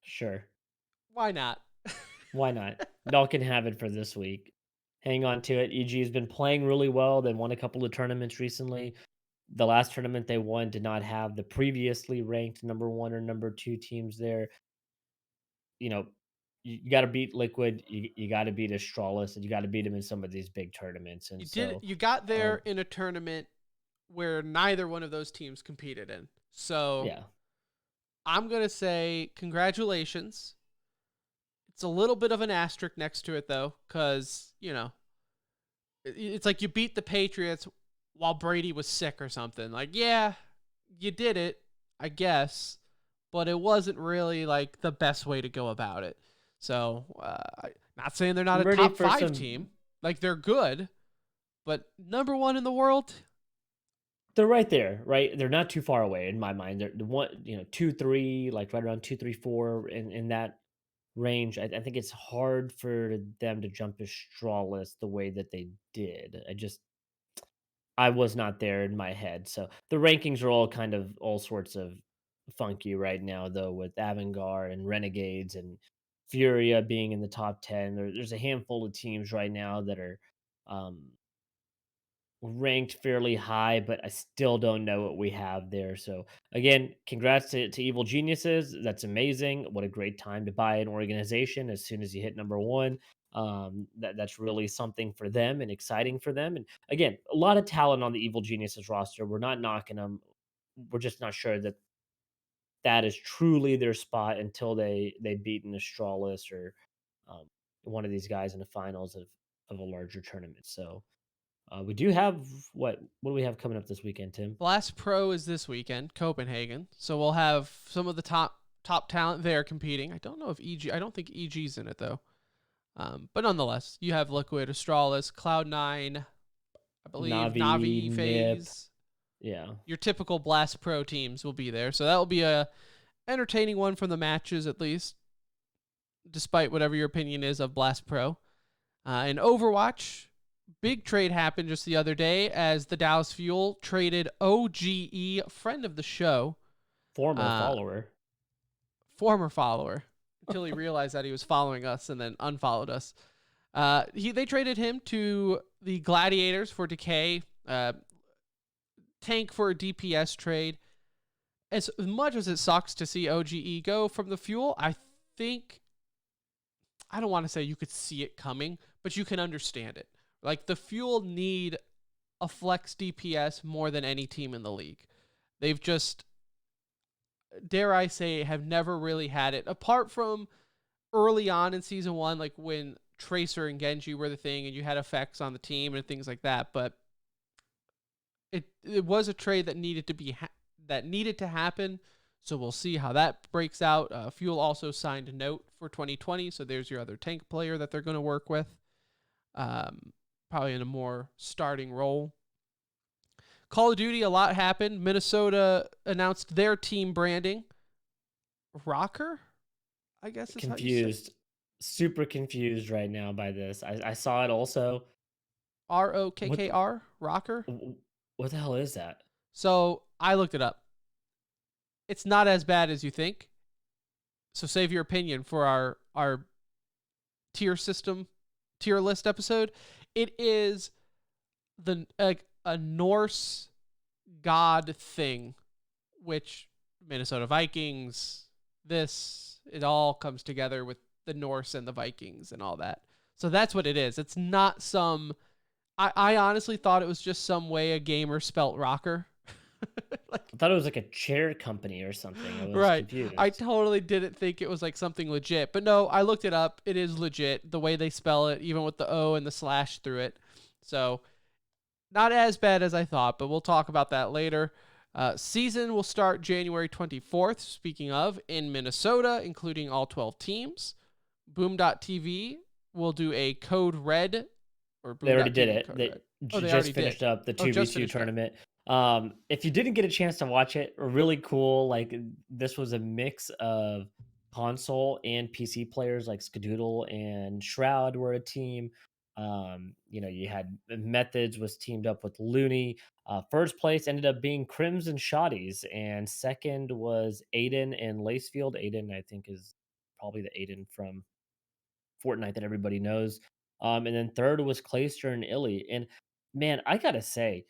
Sure, Why not? why not? Y'all can have it for this week. Hang on to it. EG has been playing really well. They won a couple of tournaments recently. The last tournament they won did not have the previously ranked number 1 or number 2 teams there. You know, you gotta beat Liquid, you gotta beat Astralis, and you gotta beat them in some of these big tournaments, and so, You got there um, in a tournament where neither one of those teams competed in. So yeah. I'm going to say congratulations. It's a little bit of an asterisk next to it, though, because, it's like you beat the Patriots while Brady was sick or something. Like, yeah, you did it, I guess, but it wasn't really like the best way to go about it. So, not saying they're not I'm a ready top for 5 some. team. Like, they're good, but number 1 in the world. They're right there, right? They're not too far away in my mind. They're the one, 2, 3, like, right around 2, 3, 4 in that range. I think it's hard for them to jump Astralis the way that they did. I was not there in my head. So the rankings are all kind of all sorts of funky right now, though, with Avangard and Renegades and Furia being in the top 10. There's a handful of teams right now that are um, ranked fairly high, but I still don't know what we have there. So again, congrats to Evil Geniuses. That's amazing. What a great time to buy an organization as soon as you hit number 1. That's really something for them and exciting for them. And again, a lot of talent on the Evil Geniuses roster. We're not knocking them. We're just not sure that that is truly their spot until they beat an Astralis or um, one of these guys in the finals of a larger tournament. So we do have what do we have coming up this weekend, Tim? Blast Pro is this weekend, Copenhagen. So we'll have some of the top talent there competing. I don't know if EG. I don't think EG's in it though. But nonetheless, you have Liquid, Astralis, Cloud9, I believe Navi, Navi, Nip, FaZe. yeah, Your typical Blast Pro teams will be there. So that will be a entertaining one from the matches at least, despite whatever your opinion is of Blast Pro. In Overwatch, big trade happened just the other day as the Dallas Fuel traded OGE, friend of the show, former uh, follower. former follower, until he realized that he was following us and then unfollowed us. They traded him to the Gladiators for Decay, Tank for a DPS trade. As much as it sucks to see OGE go from the Fuel, I think, I don't want to say you could see it coming, but you can understand it. Like, the Fuel need a flex DPS more than any team in the league. They've just, dare I say, have never really had it. Apart from early on in Season 1, like when Tracer and Genji were the thing and you had effects on the team and things like that. But it was a trade that needed to happen. So we'll see how that breaks out. Fuel also signed a note for 2020, so there's your other tank player that they're going to work with, probably in a more starting role. Call of Duty, a lot happened. Minnesota announced their team branding. Rocker, I guess is how you say it. Confused, super confused right now by this. I saw it also. What ROKKR, Rocker. what the hell is that? So I looked it up. It's not as bad as you think. So save your opinion for our tier list episode. It is a Norse god thing, which Minnesota Vikings, it all comes together with the Norse and the Vikings and all that. So that's what it is. It's not some, I honestly thought it was just some way a gamer spelt rocker. I thought it was like a chair company or something. I was Right. confused. I totally didn't think it was like something legit. But no, I looked it up. It is legit. The way they spell it, even with the O and the slash through it. So not as bad as I thought, but we'll talk about that later. Season will start January 24th, speaking of, in Minnesota, including all 12 teams. Boom.tv will do a Code Red. Or They already did Boom.TV it. Code They Red. just finished up the Oh, just 2v2 finished up. tournament. If you didn't get a chance to watch it, really cool. Like this was a mix of console and PC players, like Skadoodle and Shroud were a team. You had Methods was teamed up with Looney. First place ended up being Crimson Shotties, and second was Aiden and Lacefield. Aiden, I think, is probably the Aiden from Fortnite that everybody knows. And then third was Clayster and Illy. And man, I gotta say,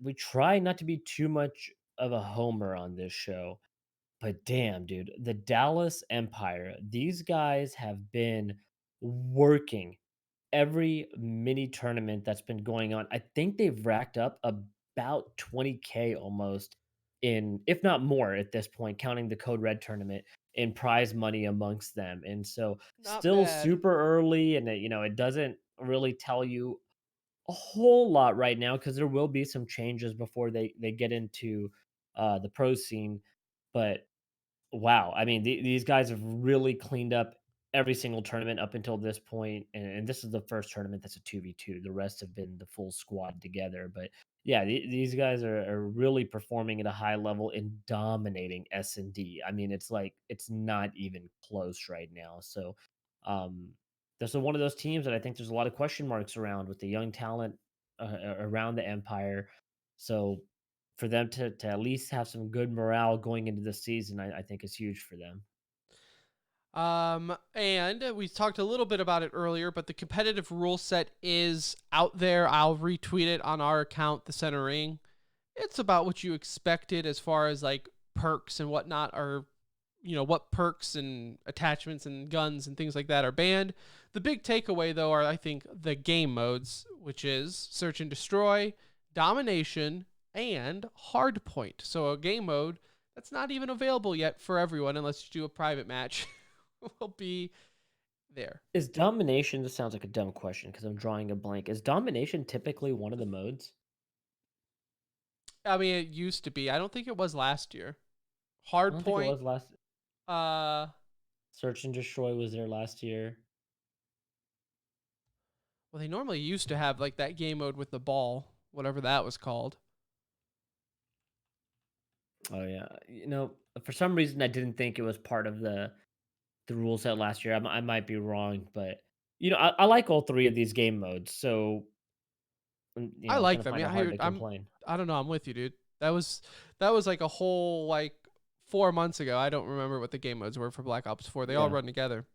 we try not to be too much of a homer on this show, but damn, dude, the Dallas Empire, these guys have been working every mini tournament that's been going on. I think they've racked up about 20K almost in, if not more at this point, counting the Code Red tournament in prize money amongst them. And so Not still bad. super early, and it doesn't really tell you a whole lot right now because there will be some changes before they get into the pro scene. But wow, I mean, these guys have really cleaned up every single tournament up until this point, and this is the first tournament that's a 2v2. The rest have been the full squad together. But yeah, these guys are really performing at a high level and dominating S&D. I mean, it's like it's not even close right now. So um, this is one of those teams that I think there's a lot of question marks around with the young talent around the Empire. So for them to at least have some good morale going into the season, I think is huge for them. And we talked a little bit about it earlier, but the competitive rule set is out there. I'll retweet it on our account, The Center Ring. It's about what you expected as far as like perks and whatnot are, what perks and attachments and guns and things like that are banned. The big takeaway, though, are I think the game modes, which is Search and Destroy, Domination, and Hardpoint. So a game mode that's not even available yet for everyone unless you do a private match will be there. Is domination, this sounds like a dumb question because I'm drawing a blank. Is domination typically one of the modes? I mean, it used to be. I don't think it was last year. I don't think it Hardpoint, was last. Search and Destroy was there last year. well, they normally used to have like that game mode with the ball, whatever that was called. Oh yeah, for some reason I didn't think it was part of the rule set last year. I might be wrong, but I like all three of these game modes, so I I'm like gonna them. find Yeah, it hard to complain. I don't know. I'm with you, dude. That was like a whole like 4 months ago. I don't remember what the game modes were for Black Ops 4. They all Yeah, run together.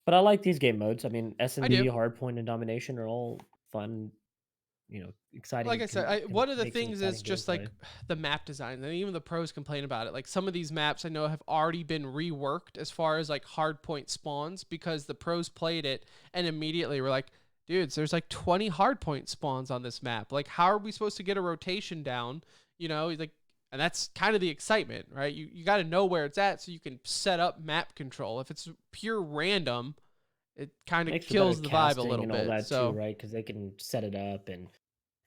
but I like these game modes. I mean, S I and do. D, Hardpoint, and Domination are all fun. Exciting. Like I said, Can one of the make some things is exciting just gameplay. like the map design. And even the pros complain about it. Like some of these maps I know have already been reworked as far as like hardpoint spawns because the pros played it and immediately were like, dudes, there's like 20 hardpoint spawns on this map. Like, how are we supposed to get a rotation down? Like, and that's kind of the excitement, right? You got to know where it's at so you can set up map control. If it's pure random, it kind of Makes for kills better the vibe a casting little and all bit. that So too, right? Because they can set it up, and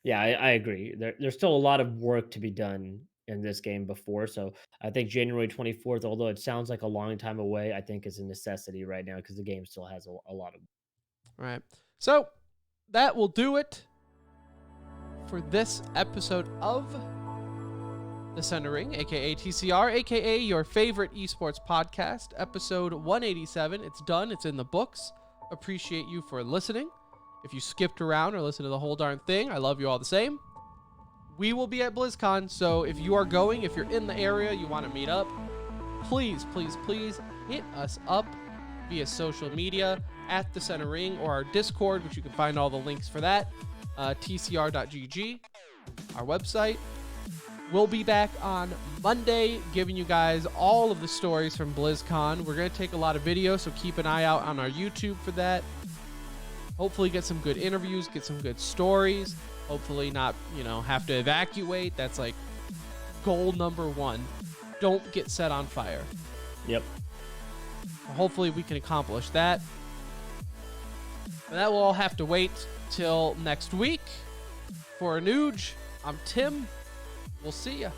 yeah, I agree. There's still a lot of work to be done in this game before. So I think January 24th, although it sounds like a long time away, I think is a necessity right now because the game still has a lot of. right. So that will do it for this episode of The Center Ring, aka TCR, aka your favorite esports podcast, episode 187. It's done. It's in the books. Appreciate you for listening. If you skipped around or listened to the whole darn thing, I love you all the same. We will be at BlizzCon, so if you are going, if you're in the area, you want to meet up, please, please, please hit us up via social media at The Center Ring or our Discord, which you can find all the links for that, tcr.gg, our website. We'll be back on Monday giving you guys all of the stories from BlizzCon. We're going to take a lot of videos, so keep an eye out on our YouTube for that. Hopefully get some good interviews, get some good stories. Hopefully not, have to evacuate. That's like goal number one. Don't get set on fire. Yep. Hopefully we can accomplish that. But that will all have to wait till next week. For Anuj, I'm Tim. We'll see ya.